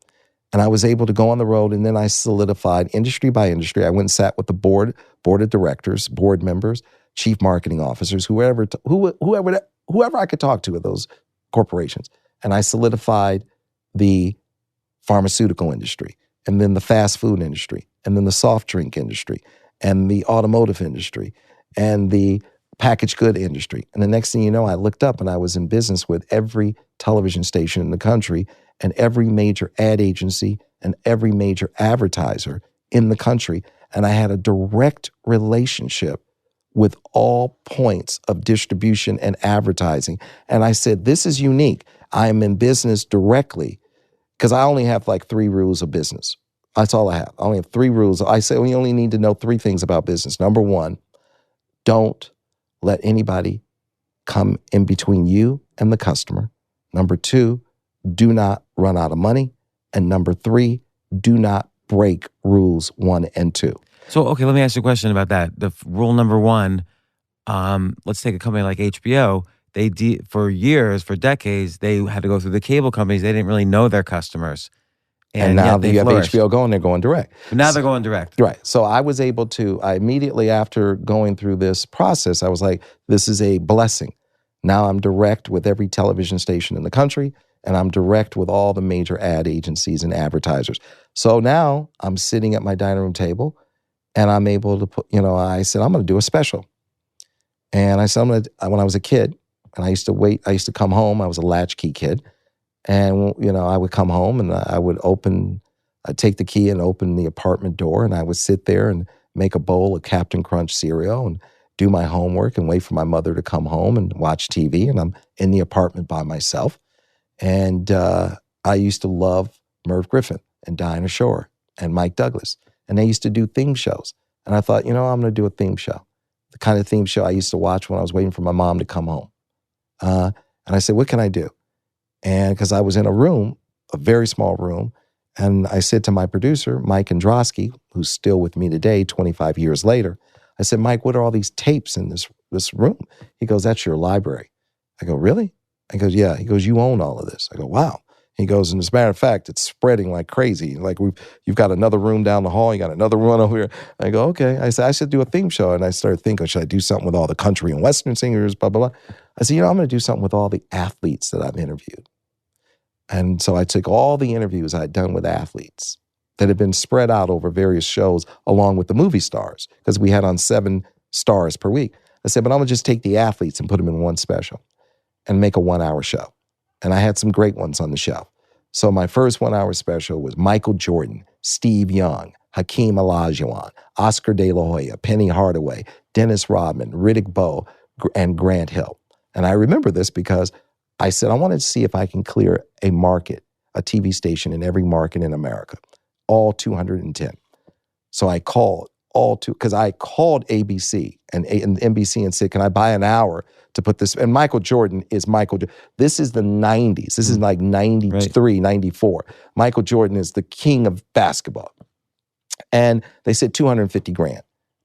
And I was able to go on the road, and then I solidified industry by industry. I went and sat with the board of directors, board members, chief marketing officers, whoever I could talk to at those corporations. And I solidified the pharmaceutical industry, and then the fast food industry, and then the soft drink industry, and the automotive industry, and the packaged good industry. And the next thing you know, I looked up and I was in business with every television station in the country and every major ad agency and every major advertiser in the country. And I had a direct relationship with all points of distribution and advertising. And I said, this is unique. I am in business directly because I only have like 3 rules of business. That's all I have. I only have 3 rules. I say we only need to know 3 things about business. Number 1, don't let anybody come in between you and the customer. Number 2, do not run out of money. And number 3, do not break rules 1 and 2. So, okay, let me ask you a question about that. Rule number 1, let's take a company like HBO. For years, for decades, they had to go through the cable companies. They didn't really know their customers. And now they you have flourished. HBO going, they're going direct. But now they're going direct. Right. So I immediately after going through this process, I was like, this is a blessing. Now I'm direct with every television station in the country, and I'm direct with all the major ad agencies and advertisers. So now I'm sitting at my dining room table, and I'm able to put, I said, I'm going to do a special. And I said, when I was a kid, and I used to come home, I was a latchkey kid. And, I would come home and I'd take the key and open the apartment door, and I would sit there and make a bowl of Captain Crunch cereal and do my homework and wait for my mother to come home and watch TV. And I'm in the apartment by myself. And I used to love Merv Griffin and Dinah Shore and Mike Douglas. And they used to do theme shows. And I thought, I'm going to do a theme show. The kind of theme show I used to watch when I was waiting for my mom to come home. And I said, what can I do? And because I was in a room, a very small room, and I said to my producer, Mike Androsky, who's still with me today, 25 years later, I said, Mike, what are all these tapes in this room? He goes, that's your library. I go, really? He goes, yeah. He goes, you own all of this. I go, wow. He goes, and as a matter of fact, it's spreading like crazy. Like you've got another room down the hall. You got another one over here. I go, okay. I said, I should do a theme show. And I started thinking, should I do something with all the country and Western singers, blah, blah, blah. I said, I'm going to do something with all the athletes that I've interviewed. And so I took all the interviews I'd done with athletes that had been spread out over various shows along with the movie stars, because we had on 7 stars per week. I said, but I'm going to just take the athletes and put them in one special and make a 1 hour show. And I had some great ones on the show. So my first 1 hour special was Michael Jordan, Steve Young, Hakeem Olajuwon, Oscar De La Hoya, Penny Hardaway, Dennis Rodman, Riddick Bowe, and Grant Hill. And I remember this because I said, I wanted to see if I can clear a market, a TV station in every market in America, all 210. So I called because I called ABC and NBC and said, can I buy an hour to put this? And Michael Jordan is Michael. This is the 90s. This is like 93, right. 94. Michael Jordan is the king of basketball. And they said $250,000,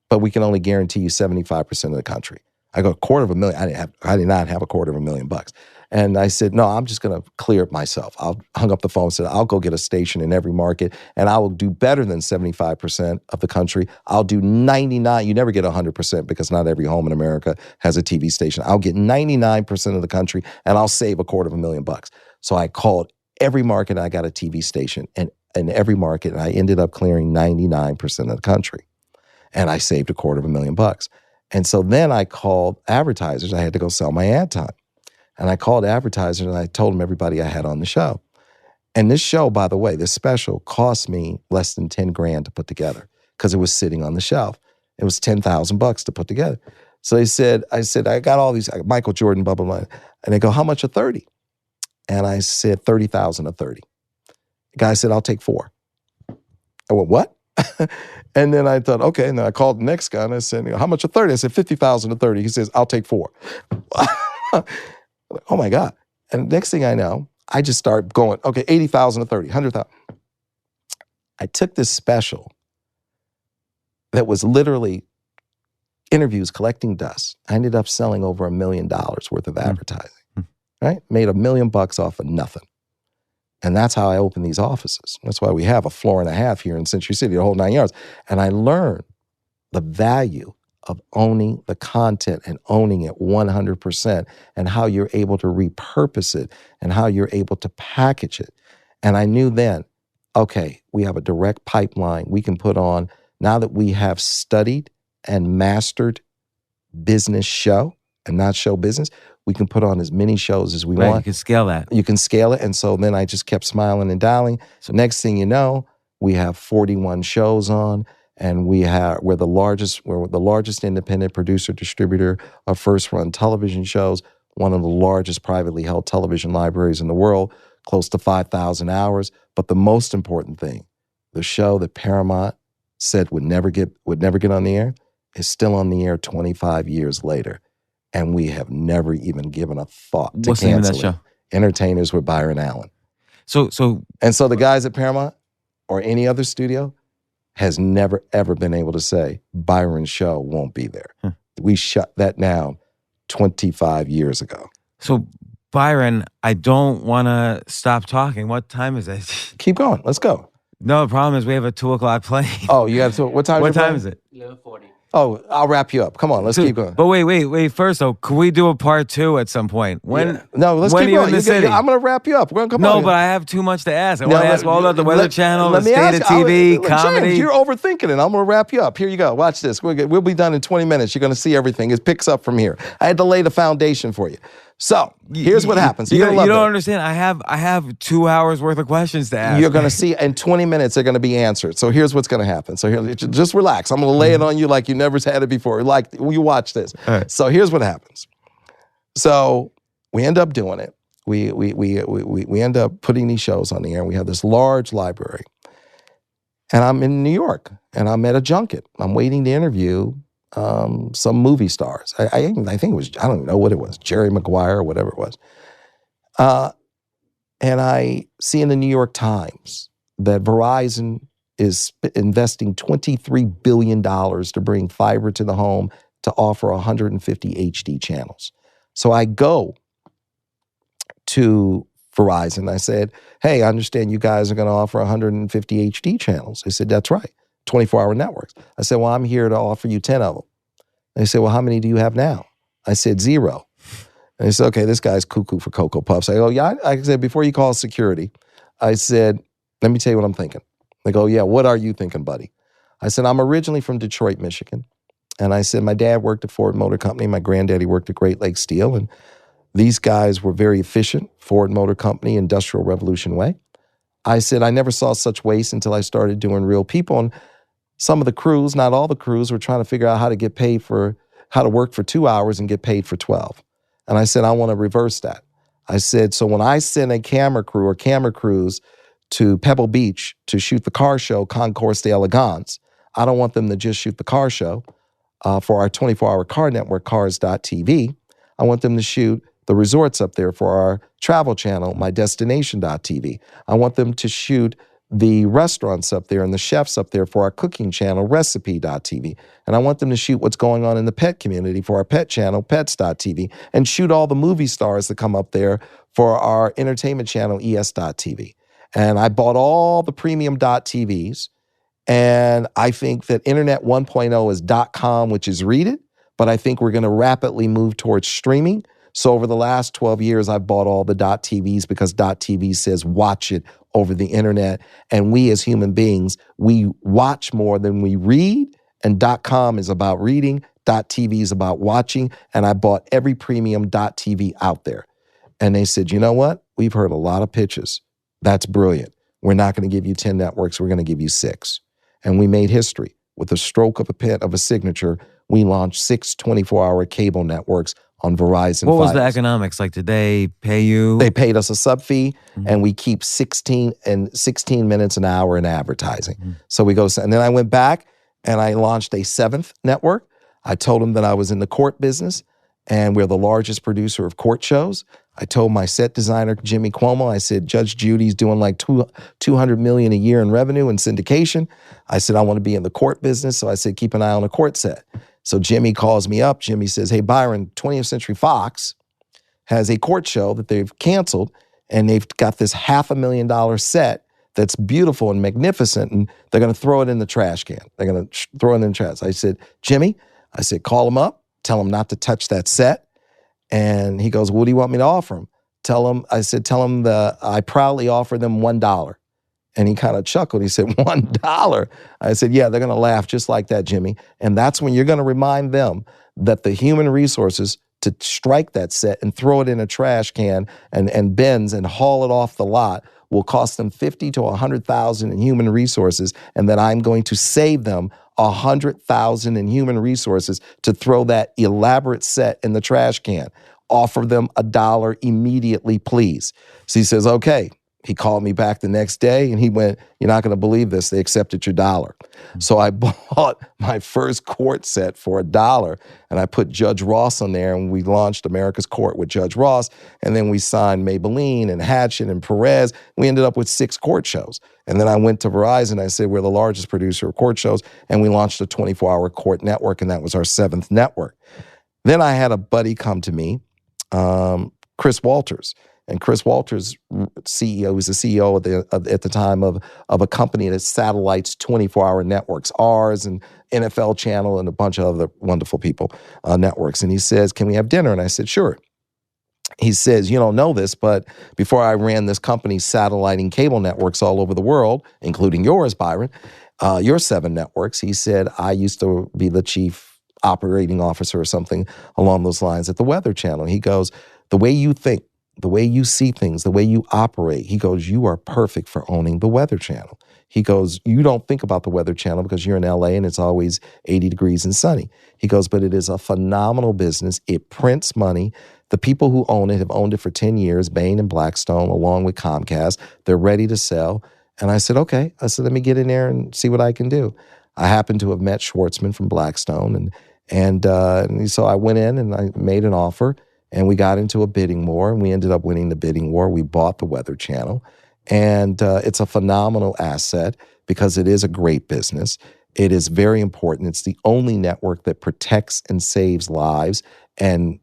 but we can only guarantee you 75% of the country. I go, $250,000. I did not have $250,000. And I said, no, I'm just going to clear it myself. I hung up the phone and said, I'll go get a station in every market, and I will do better than 75% of the country. I'll do 99. You never get 100% because not every home in America has a TV station. I'll get 99% of the country, and I'll save $250,000. So I called every market, and I got a TV station, and in every market, and I ended up clearing 99% of the country. And I saved $250,000. And so then I called advertisers. I had to go sell my ad time. And I called advertisers and I told them everybody I had on the show. And this show, by the way, this special cost me less than $10,000 to put together because it was sitting on the shelf. It was $10,000 to put together. So I said, I got all these, Michael Jordan, blah, blah, blah. And they go, how much a 30? And I said, 30,000 a 30. The guy said, I'll take 4. I went, what? And then I thought, okay. And then I called the next guy and I said, how much a 30? I said, 50,000 a 30. He says, I'll take 4. Oh my God. And next thing I know, I just start going, okay, 80,000 a 30, 100,000. I took this special that was literally interviews collecting dust. I ended up selling over $1 million worth of advertising, right? Made $1 million off of nothing. And that's how I opened these offices. That's why we have a floor and a half here in Century City, the whole 9 yards. And I learned the value of owning the content and owning it 100% and how you're able to repurpose it and how you're able to package it. And I knew then, okay, we have a direct pipeline we can put on. Now that we have studied and mastered business show and not show business, we can put on as many shows as we want. You can scale that. You can scale it. And so then I just kept smiling and dialing. So next thing you know, we have 41 shows on, and we're the largest independent producer distributor of first-run television shows, one of the largest privately held television libraries in the world, close to 5,000 hours. But the most important thing, the show that Paramount said would never get on the air is still on the air 25 years later. And we have never even given a thought to What's the name of that canceling. show? Entertainers with Byron Allen. So the guys at Paramount or any other studio has never, ever been able to say, Byron's show won't be there. We shut that down 25 years ago. So Byron, I don't want to stop talking. What time is it? Keep going. Let's go. No, the problem is we have a 2:00 plane. Oh, you got to, what time is it? 11:40. Oh, I'll wrap you up. Come on, let's keep going. But wait. First, though, can we do a part 2 at some point? No, let's when keep are you going. in the city? I'm going to wrap you up. Come No, on. but I have too much to ask. I want to ask all about the Weather Channel, the state of TV, comedy. James, you're overthinking it. I'm going to wrap you up. Here you go. Watch this. We'll be done in 20 minutes. You're going to see everything. It picks up from here. I had to lay the foundation for you. So here's what happens. You don't understand. I have 2 hours worth of questions to ask. You're going to see in 20 minutes they're going to be answered. So here's what's going to happen. So here, just relax. I'm going to lay it on you like you never had it before. Like you watch this. Right. So here's what happens. So we end up doing it. We end up putting these shows on the air. And we have this large library. And I'm in New York, and I'm at a junket. I'm waiting to interview some movie stars. I think it was, I don't know what it was, Jerry Maguire or whatever it was. And I see in the New York Times that Verizon is investing $23 billion to bring fiber to the home to offer 150 HD channels. So I go to Verizon. I said, hey, I understand you guys are going to offer 150 HD channels. They said, that's right. 24-hour networks. I said, well, I'm here to offer you 10 of them. They said, well, how many do you have now? I said, 0. And they said, okay, this guy's cuckoo for Cocoa Puffs. I go, yeah, I said, before you call security, I said, let me tell you what I'm thinking. They go, yeah, what are you thinking, buddy? I said, I'm originally from Detroit, Michigan. And I said, my dad worked at Ford Motor Company. My granddaddy worked at Great Lakes Steel. And these guys were very efficient, Ford Motor Company, Industrial Revolution way. I said, I never saw such waste until I started doing Real People. And some of the crews, not all the crews, were trying to figure out how to work for 2 hours and get paid for 12. And I said, I want to reverse that. I said, so when I send a camera crew or camera crews to Pebble Beach to shoot the car show, Concours d'Elegance, I don't want them to just shoot the car show for our 24-hour car network, Cars.tv. I want them to shoot the resorts up there for our travel channel, MyDestination.tv. I want them to shoot the restaurants up there and the chefs up there for our cooking channel, Recipe.tv. And I want them to shoot what's going on in the pet community for our pet channel, Pets.tv, and shoot all the movie stars that come up there for our entertainment channel, ES.tv. And I bought all the premium .tvs, and I think that Internet 1.0 is .com, which is read it, but I think we're going to rapidly move towards streaming. So over the last 12 years, I've bought all the .tvs because .tv says watch it over the internet. And we as human beings, we watch more than we read. And .com is about reading. .tv is about watching. And I bought every premium .tv out there. And they said, you know what? We've heard a lot of pitches. That's brilliant. We're not going to give you 10 networks. We're going to give you 6. And we made history. With a stroke of a pen, of a signature, we launched 6 24-hour cable networks on Verizon. What was the Fios. economics? Like, did they pay you? They paid us a sub fee, and we keep 16 minutes an hour in advertising. So we go, and then I went back and I launched a 7th network. I told them that I was in the court business, and we're the largest producer of court shows. I told my set designer, Jimmy Cuomo, I said, Judge Judy's doing like $200 million a year in revenue and syndication. I said, I want to be in the court business. So I said, keep an eye on a court set. So Jimmy calls me up. Jimmy says, hey, Byron, 20th Century Fox has a court show that they've canceled, and they've got this $500,000 set that's beautiful and magnificent, and they're going to throw it in the trash can. They're going to throw it in the trash. I said, Jimmy, I said, call him up, tell him not to touch that set. And he goes, what do you want me to offer him? Tell him that I proudly offer them $1. And he kind of chuckled. He said, $1? I said, yeah, they're going to laugh just like that, Jimmy. And that's when you're going to remind them that the human resources to strike that set and throw it in a trash can and bins and haul it off the lot will cost them $50,000 to $100,000 in human resources, and that I'm going to save them $100,000 in human resources to throw that elaborate set in the trash can. Offer them $1 immediately, please. So he says, okay. He called me back the next day and he went, you're not going to believe this. They accepted your $1. So I bought my first court set for $1 and I put Judge Ross on there, and we launched America's Court with Judge Ross. And then we signed Maybelline and Hatchet and Perez. We ended up with 6 court shows. And then I went to Verizon. I said, we're the largest producer of court shows. And we launched a 24-hour court network, and that was our 7th network. Then I had a buddy come to me, Chris Walters. And Chris Walters, CEO, was the CEO at the time of a company that satellites 24-hour networks, ours and NFL Channel and a bunch of other wonderful people, networks. And he says, can we have dinner? And I said, sure. He says, you don't know this, but before I ran this company satelliting cable networks all over the world, including yours, Byron, your 7 networks, he said, I used to be the chief operating officer or something along those lines at the Weather Channel. He goes, the way you think, the way you see things, the way you operate, he goes, you are perfect for owning the Weather Channel. He goes, you don't think about the Weather Channel because you're in LA and it's always 80 degrees and sunny. He goes, but it is a phenomenal business. It prints money. The people who own it have owned it for 10 years, Bain and Blackstone, along with Comcast. They're ready to sell. And I said, okay. I said, let me get in there and see what I can do. I happened to have met Schwartzman from Blackstone. And so I went in and I made an offer. And we got into a bidding war, and we ended up winning the bidding war. We bought the Weather Channel, and it's a phenomenal asset because it is a great business. It is very important. It's the only network that protects and saves lives and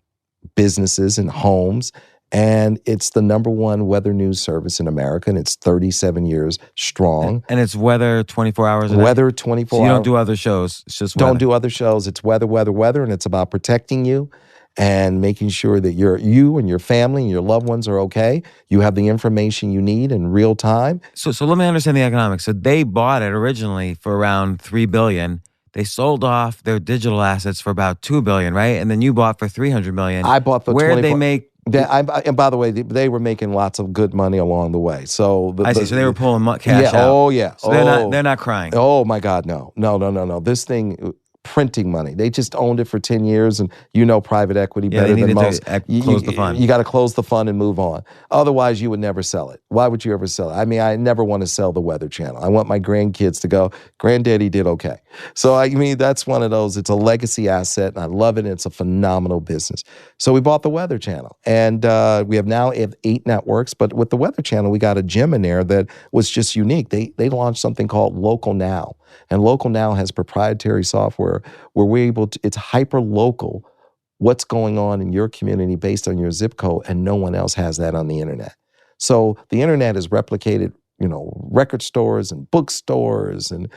businesses and homes, and it's the #1 weather news service in America, and it's 37 years strong. And it's weather 24 hours a day? Weather 24 hours. So you don't do other shows, it's just weather. Don't do other shows. It's weather, and it's about protecting you and making sure that you and your family and your loved ones are okay. You have the information you need in real time. So let me understand the economics. So they bought it originally for around $3 billion. They sold off their digital assets for about $2 billion, right? And then you bought for $300 million. I bought for Where did they make? And by the way, they were making lots of good money along the way. So I see. So they were pulling cash out. Oh yeah. So they're not crying. Oh my God, no. This thing. Printing money. They just owned it for 10 years, and private equity better than most. Close the fund. You got to close the fund and move on. Otherwise, you would never sell it. Why would you ever sell it? I mean, I never want to sell the Weather Channel. I want my grandkids to go, Granddaddy did okay. So, that's one of those. It's a legacy asset, and I love it, and it's a phenomenal business. So we bought the Weather Channel, and we have 8 networks, but with the Weather Channel, we got a gem in there that was just unique. They launched something called Local Now. And Local Now has proprietary software where we're able to, it's hyper-local, what's going on in your community based on your zip code, and no one else has that on the internet. So the internet is replicated, record stores and bookstores and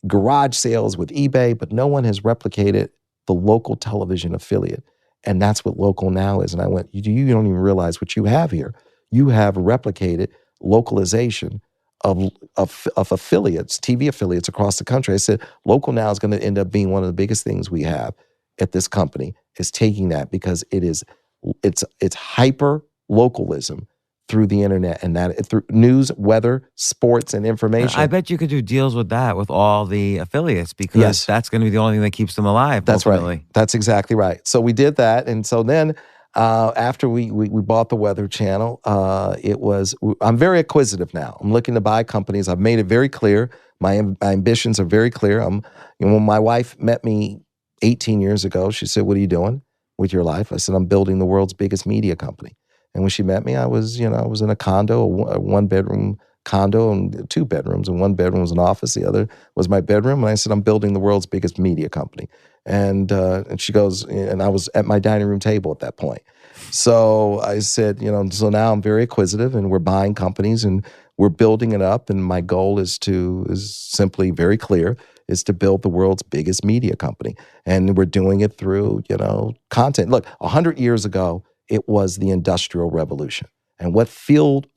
garage sales with eBay, but no one has replicated the local television affiliate. And that's what Local Now is. And I went, you don't even realize what you have here. You have replicated localization of affiliates, TV affiliates across the country. I said, Local Now is going to end up being one of the biggest things we have at this company, is taking that because it's hyper localism through the internet and that through news, weather, sports, and information. I bet you could do deals with that with all the affiliates because Yes. that's going to be the only thing that keeps them alive. That's ultimately. right. That's exactly right. So we did that, and so then after we bought the Weather Channel, I'm very acquisitive now. I'm looking to buy companies. I've made it very clear. My ambitions are very clear. When my wife met me 18 years ago, she said, "What are you doing with your life?" I said, "I'm building the world's biggest media company." And when she met me, I was in a condo, a one-bedroom condo, and 2 bedrooms, and 1 bedroom was an office. The other was my bedroom. And I said, "I'm building the world's biggest media company." And she goes, and I was at my dining room table at that point. So I said, so now I'm very acquisitive, and we're buying companies and we're building it up. And my goal is simply very clear, is to build the world's biggest media company. And we're doing it through, content. Look, 100 years ago, it was the Industrial Revolution. And what fueled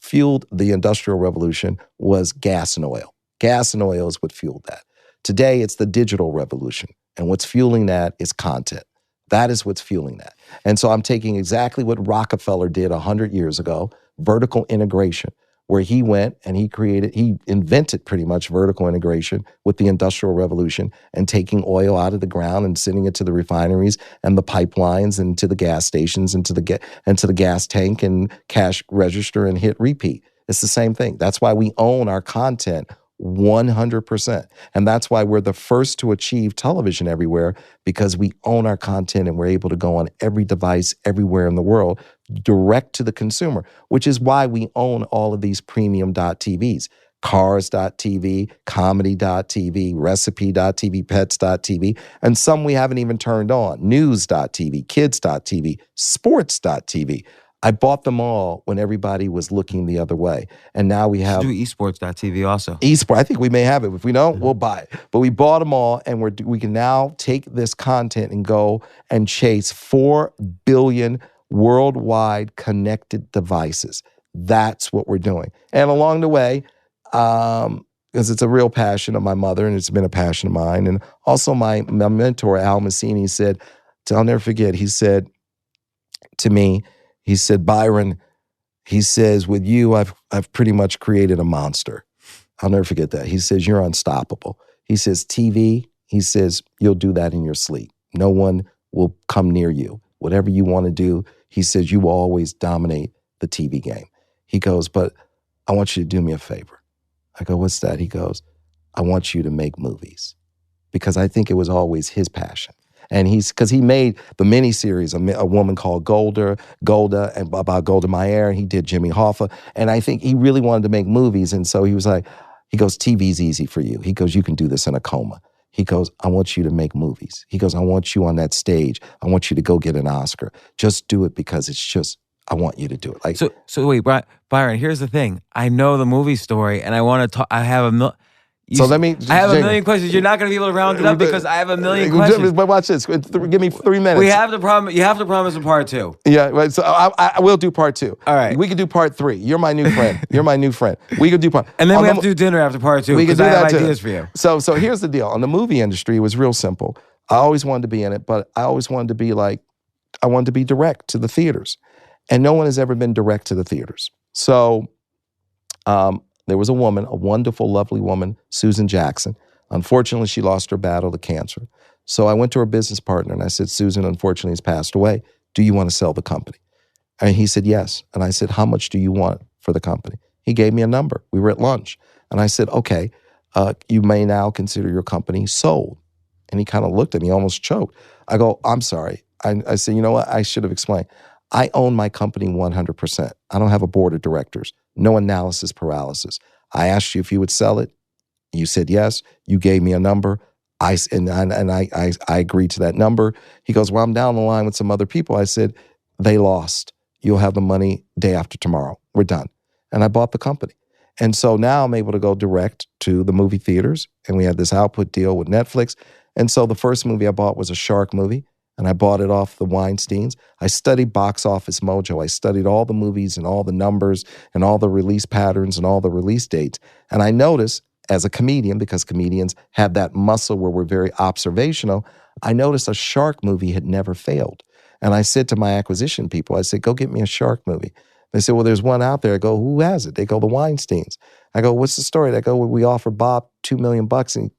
the Industrial Revolution was gas and oil. Gas and oil is what fueled that. Today, it's the digital revolution. And what's fueling that is content. That is what's fueling that. And so I'm taking exactly what Rockefeller did 100 years ago, vertical integration, where he went and he invented pretty much vertical integration with the Industrial Revolution and taking oil out of the ground and sending it to the refineries and the pipelines and to the gas stations and to the gas tank and cash register and hit repeat. It's the same thing. That's why we own our content 100%. And that's why we're the first to achieve television everywhere, because we own our content and we're able to go on every device everywhere in the world direct to the consumer, which is why we own all of these premium.tvs. Cars.tv, comedy.tv, recipe.tv, pets.tv, and some we haven't even turned on. News.tv, kids.tv, sports.tv. I bought them all when everybody was looking the other way. And now we have... do esports.tv also. Esport, I think we may have it. If we don't, we'll buy it. But we bought them all, and we can now take this content and go and chase 4 billion worldwide connected devices. That's what we're doing. And along the way, because it's a real passion of my mother, and it's been a passion of mine, and also my mentor, Al Massini, said, I'll never forget, he said to me, he said, "Byron," he says, "with you, I've pretty much created a monster." I'll never forget that. He says, "You're unstoppable." He says, "TV," he says, "you'll do that in your sleep. No one will come near you. Whatever you want to do," he says, "you will always dominate the TV game." He goes, "But I want you to do me a favor." I go, "What's that?" He goes, "I want you to make movies." Because I think it was always his passion. And because he made the miniseries, a woman called Golda, and about Golda Meir, and he did Jimmy Hoffa. And I think he really wanted to make movies. And so he was like, he goes, "TV's easy for you." He goes, "You can do this in a coma." He goes, "I want you to make movies." He goes, "I want you on that stage. I want you to go get an Oscar. Just do it because I want you to do it." Like, So wait, Byron, here's the thing. I know the movie story, and I want to talk. I have a I have a million questions. You're not going to be able to round it up because I have a million questions. But watch this. Give me 3 minutes. We have to promise. You have to promise a part 2. Yeah, right. So I will do part 2. All right. We could do part 3. You're my new friend. We could do part. And then we have to do dinner after part 2. We could do I have that ideas too. for you. So here's the deal. On the movie industry, it was real simple. I always wanted to be in it, but I always wanted to be I wanted to be direct to the theaters, and no one has ever been direct to the theaters. So, there was a woman, a wonderful, lovely woman, Susan Jackson. Unfortunately, she lost her battle to cancer. So I went to her business partner and I said, "Susan, unfortunately, has passed away. Do you want to sell the company?" And he said, "Yes." And I said, "How much do you want for the company?" He gave me a number. We were at lunch. And I said, "Okay, you may now consider your company sold." And he kind of looked at me, almost choked. I go, "I'm sorry." I said, "You know what? I should have explained. I own my company 100%. I don't have a board of directors. No analysis paralysis. I asked you if you would sell it. You said yes. You gave me a number. I agreed to that number." He goes, "Well, I'm down the line with some other people." I said, "They lost. You'll have the money day after tomorrow. We're done." And I bought the company. And so now I'm able to go direct to the movie theaters. And we had this output deal with Netflix. And so the first movie I bought was a shark movie. And I bought it off the Weinsteins. I studied Box Office Mojo. I studied all the movies and all the numbers and all the release patterns and all the release dates. And I noticed, as a comedian, because comedians have that muscle where we're very observational, I noticed a shark movie had never failed. And I said to my acquisition people, I said, "Go get me a shark movie." They said, well, there's one out there. I go, who has it? They go, the Weinsteins. I go, what's the story? They go, well, we offered Bob $2 million and he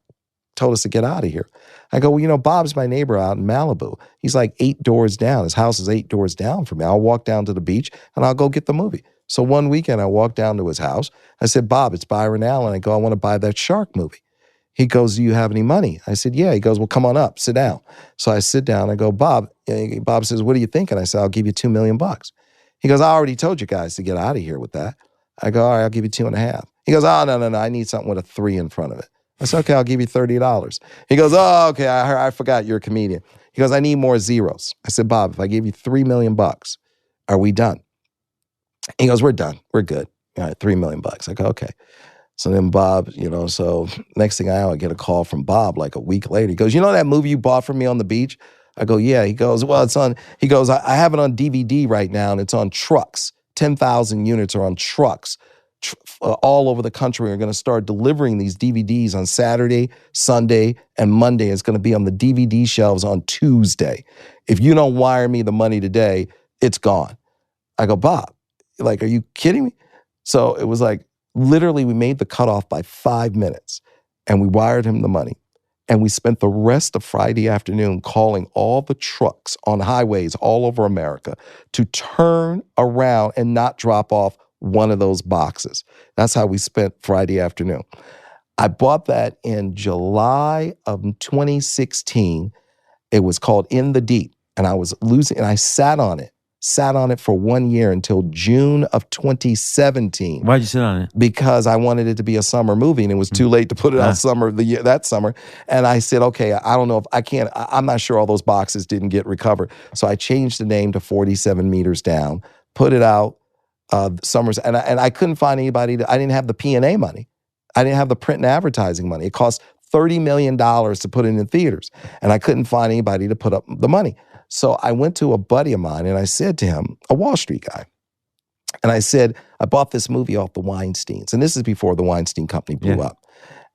told us to get out of here. I go, well, Bob's my neighbor out in Malibu. He's like 8 doors down. His house is 8 doors down from me. I'll walk down to the beach and I'll go get the movie. So one weekend I walked down to his house. I said, Bob, it's Byron Allen. I go, I want to buy that shark movie. He goes, do you have any money? I said, yeah. He goes, well, come on up, sit down. So I sit down. I go, Bob. Bob says, what do you think? And I said, I'll give you $2 million. He goes, I already told you guys to get out of here with that. I go, all right, I'll give you 2.5. He goes, oh, no. I need something with a 3 in front of it. I said, okay, I'll give you $30. He goes, oh, okay, I forgot you're a comedian. He goes, I need more zeros. I said, Bob, if I give you $3 million, are we done? He goes, we're done. We're good. All right, $3 million. I go, okay. So then Bob, so next thing I know, I get a call from Bob like a week later. He goes, you know that movie you bought from me on the beach? I go, yeah. He goes, well, he goes, I have it on DVD right now and it's on trucks. 10,000 units are on trucks all over the country. We're going to start delivering these DVDs on Saturday, Sunday, and Monday. It's going to be on the DVD shelves on Tuesday. If you don't wire me the money today, it's gone. I go, Bob, like, are you kidding me? So it was like, literally, we made the cutoff by 5 minutes and we wired him the money. And we spent the rest of Friday afternoon calling all the trucks on highways all over America to turn around and not drop off one of those boxes. That's how we spent Friday afternoon. I bought that in July of 2016. It was called In the Deep. And I was losing, and I sat on it for 1 year until June of 2017. Why'd you sit on it? Because I wanted it to be a summer movie and it was too late to put it out that summer. And I said, okay, I don't know if I can't, I'm not sure all those boxes didn't get recovered. So I changed the name to 47 Meters Down, put it out summers. And I couldn't find anybody, I didn't have the P&A money. I didn't have the print and advertising money. It cost $30 million to put it in theaters. And I couldn't find anybody to put up the money. So I went to a buddy of mine and I said to him, a Wall Street guy, and I said, I bought this movie off the Weinsteins. And this is before the Weinstein Company blew up.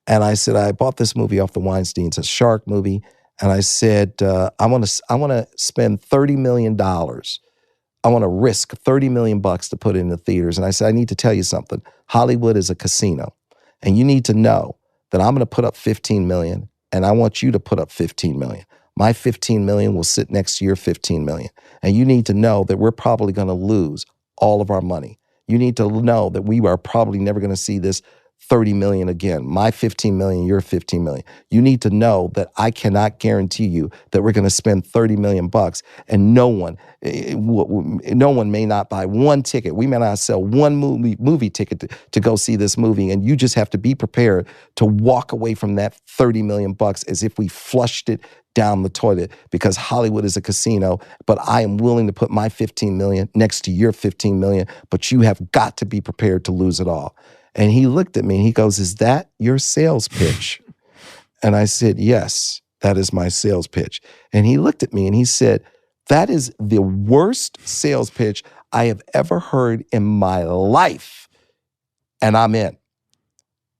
And I said, I bought this movie off the Weinsteins, a shark movie. And I said, I want to spend $30 million. I want to risk $30 million to put it in the theaters. And I said, I need to tell you something. Hollywood is a casino. And you need to know that I'm going to put up $15 million and I want you to put up $15 million. My $15 million will sit next to your $15 million. And you need to know that we're probably going to lose all of our money. You need to know that we are probably never going to see this $30 million again. My $15 million, your $15 million. You need to know that I cannot guarantee you that we're going to spend $30 million and no one may not buy one ticket. We may not sell one movie ticket to go see this movie. And you just have to be prepared to walk away from that $30 million as if we flushed it down the toilet, because Hollywood is a casino, but I am willing to put my $15 million next to your $15 million, but you have got to be prepared to lose it all. And he looked at me and he goes, is that your sales pitch? And I said, yes, that is my sales pitch. And he looked at me and he said, that is the worst sales pitch I have ever heard in my life. And I'm in.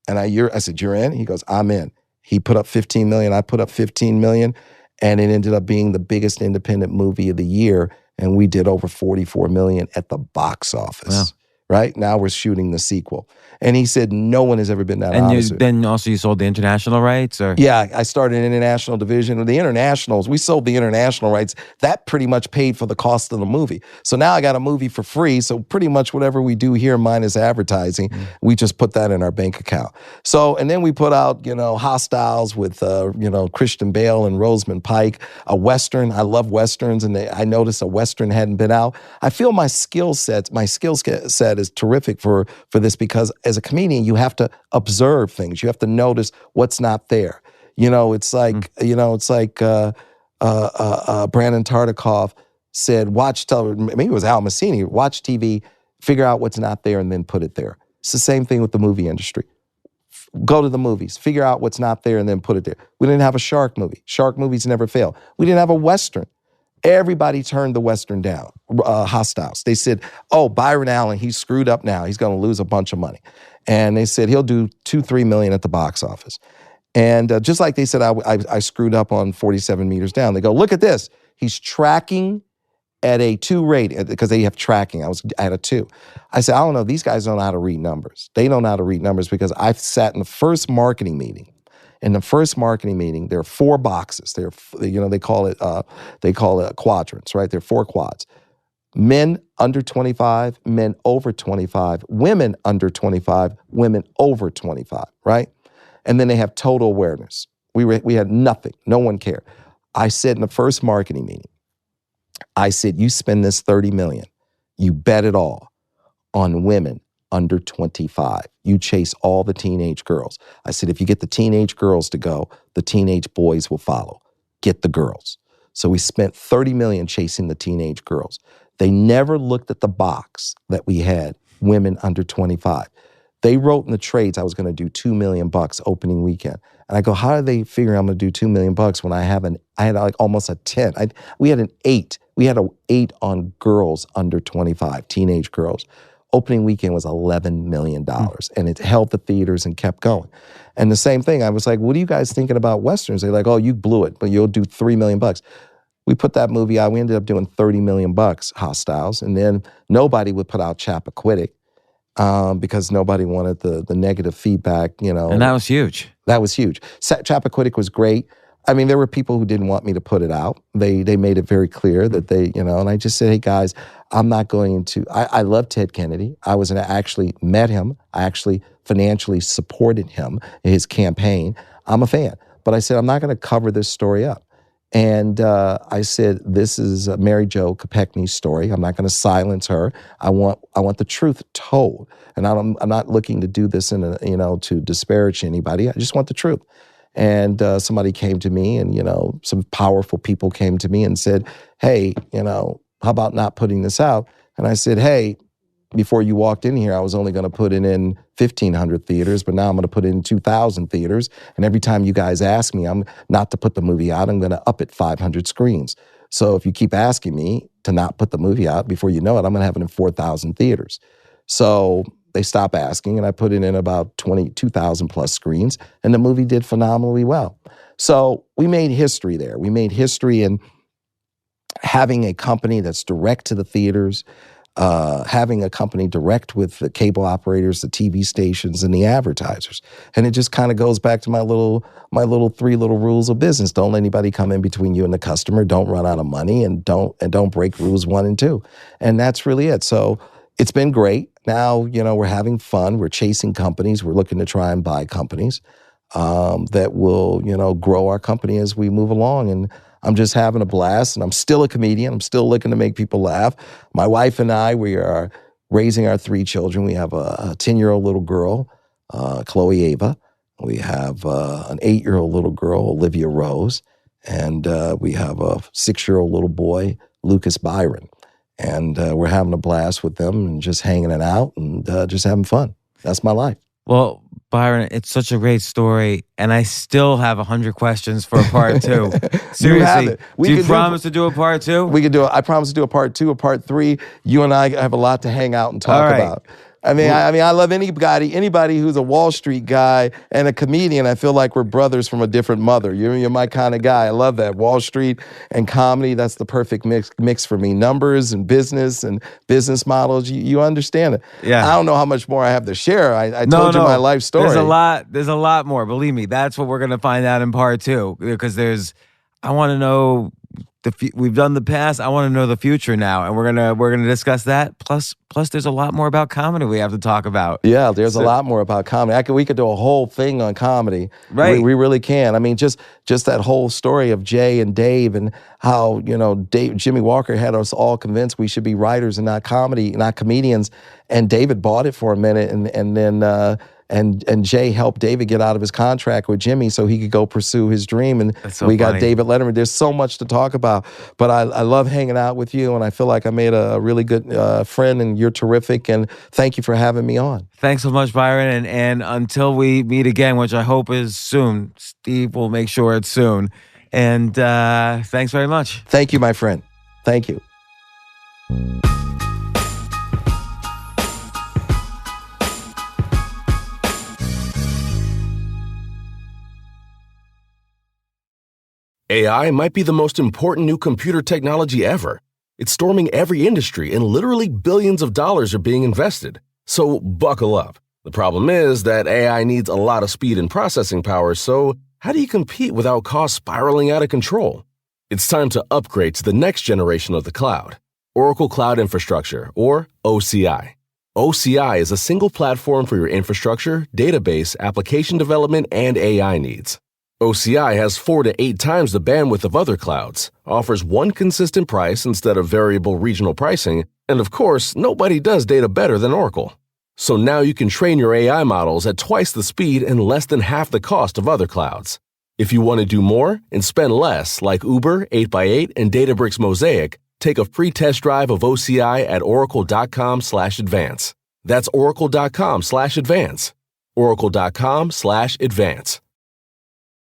And I said, you're in? He goes, I'm in. He put up $15 million, I put up $15 million, and it ended up being the biggest independent movie of the year, and we did over $44 million at the box office. Wow. Right? Now we're shooting the sequel. And he said, no one has ever been that honest. And then also you sold the international rights? Or? Yeah, I started an international division. The internationals, we sold the international rights. That pretty much paid for the cost of the movie. So now I got a movie for free. So pretty much whatever we do here, minus advertising, we just put that in our bank account. So, and then we put out, Hostiles with, Christian Bale and Rosamund Pike, a Western. I love Westerns, and I noticed a Western hadn't been out. I feel my skill set is terrific for this, because as a comedian, you have to observe things. You have to notice what's not there. It's like, Brandon Tartikoff said, watch television, maybe it was Al Massini, watch TV, figure out what's not there and then put it there. It's the same thing with the movie industry. Go to the movies, figure out what's not there and then put it there. We didn't have a shark movie. Shark movies never fail. We didn't have a Western. Everybody turned the Western down, Hostiles. They said, oh, Byron Allen, he's screwed up now. He's going to lose a bunch of money. And they said he'll do $2-3 million at the box office. And just like they said, I screwed up on 47 Meters Down. They go, look at this. He's tracking at a 2 rating, because they have tracking. I was at a 2. I said, I don't know, these guys don't know how to read numbers. They don't know how to read numbers because I've sat in the first marketing meeting. In the first marketing meeting, there are 4 boxes. They call it quadrants, right? There are 4 quads. Men under 25, men over 25, women under 25, women over 25, right? And then they have total awareness. We had nothing. No one cared. I said in the first marketing meeting, I said, you spend this $30 million, you bet it all on women under 25. You chase all the teenage girls. I said, if you get the teenage girls to go, the teenage boys will follow. Get the girls. So we spent $30 million chasing the teenage girls. They never looked at the box that we had, women under 25. They wrote in the trades I was going to do $2 million opening weekend. And I go, how do they figure I'm going to do $2 million when I had like almost a 10? We had an 8. We had an 8 on girls under 25, teenage girls. Opening weekend was $11 million, and it held the theaters and kept going. And the same thing, I was like, what are you guys thinking about Westerns? They're like, oh, you blew it, but you'll do $3 million. We put that movie out. We ended up doing $30 million, Hostiles, and then nobody would put out Chappaquiddick because nobody wanted the negative feedback, And that was huge. That was huge. Chappaquiddick was great. I mean, there were people who didn't want me to put it out. They made it very clear that and I just said, hey guys, I'm not going to, I love Ted Kennedy. I actually met him. I actually financially supported him in his campaign. I'm a fan. But I said, I'm not going to cover this story up. And I said, this is Mary Jo Kopechne's story. I'm not going to silence her. I want the truth told. And I'm not looking to do this to disparage anybody. I just want the truth. And somebody came to me and, some powerful people came to me and said, hey, how about not putting this out? And I said, hey, before you walked in here, I was only going to put it in 1,500 theaters, but now I'm going to put it in 2,000 theaters. And every time you guys ask me, I'm not to put the movie out, I'm going to up it 500 screens. So if you keep asking me to not put the movie out, before you know it, I'm going to have it in 4,000 theaters. So they stopped asking, and I put it in about 22,000 plus screens, and the movie did phenomenally well. So we made history there. We made history in having a company that's direct to the theaters, having a company direct with the cable operators, the TV stations, and the advertisers. And it just kind of goes back to my little 3 little rules of business. Don't let anybody come in between you and the customer. Don't run out of money, and don't break rules 1 and 2. And that's really it. So it's been great. Now, we're having fun. We're chasing companies. We're looking to try and buy companies that will, grow our company as we move along. And I'm just having a blast. And I'm still a comedian. I'm still looking to make people laugh. My wife and I, we are raising our 3 children. We have a 10-year-old little girl, Chloe Ava. We have an 8-year-old little girl, Olivia Rose. And we have a 6-year-old little boy, Lucas Byron. And we're having a blast with them and just hanging it out and just having fun. That's my life. Well, Byron, it's such a great story, and I still have 100 questions for a part 2. Seriously, do you promise to do a part 2? We can do it. I promise to do a part 2, a part 3. You and I have a lot to hang out and talk about. I mean, I love anybody who's a Wall Street guy and a comedian. I feel like we're brothers from a different mother. You're my kind of guy. I love that. Wall Street and comedy, that's the perfect mix for me. Numbers and business models, you understand it. Yeah. I don't know how much more I have to share. I told you my life story. There's a lot more. Believe me, that's what we're going to find out in part 2, because I want to know we've done the past. I want to know the future now, and we're gonna discuss that. Plus, there's a lot more about comedy we have to talk about. Yeah, there's a lot more about comedy. We could do a whole thing on comedy. Right, we really can. I mean, just that whole story of Jay and Dave, and how Jimmy Walker had us all convinced we should be writers and not comedians. And David bought it for a minute, and then. And Jay helped David get out of his contract with Jimmy so he could go pursue his dream. And we got David Letterman. There's so much to talk about. But I love hanging out with you, and I feel like I made a really good friend, and you're terrific. And thank you for having me on. Thanks so much, Byron. And until we meet again, which I hope is soon, Steve will make sure it's soon. And thanks very much. Thank you, my friend. Thank you. AI might be the most important new computer technology ever, It's storming every industry, and literally billions of dollars are being invested. So buckle up. The problem is that AI needs a lot of speed and processing power, so how do you compete without costs spiraling out of control? It's time to upgrade to the next generation of the cloud, Oracle Cloud Infrastructure, or OCI. OCI is a single platform for your infrastructure, database, application development, and AI needs. OCI has 4 to 8 times the bandwidth of other clouds, offers one consistent price instead of variable regional pricing, and of course, nobody does data better than Oracle. So now you can train your AI models at twice the speed and less than half the cost of other clouds. If you want to do more and spend less, like Uber, 8x8, and Databricks Mosaic, take a free test drive of OCI at oracle.com/advance. That's oracle.com/advance. oracle.com/advance.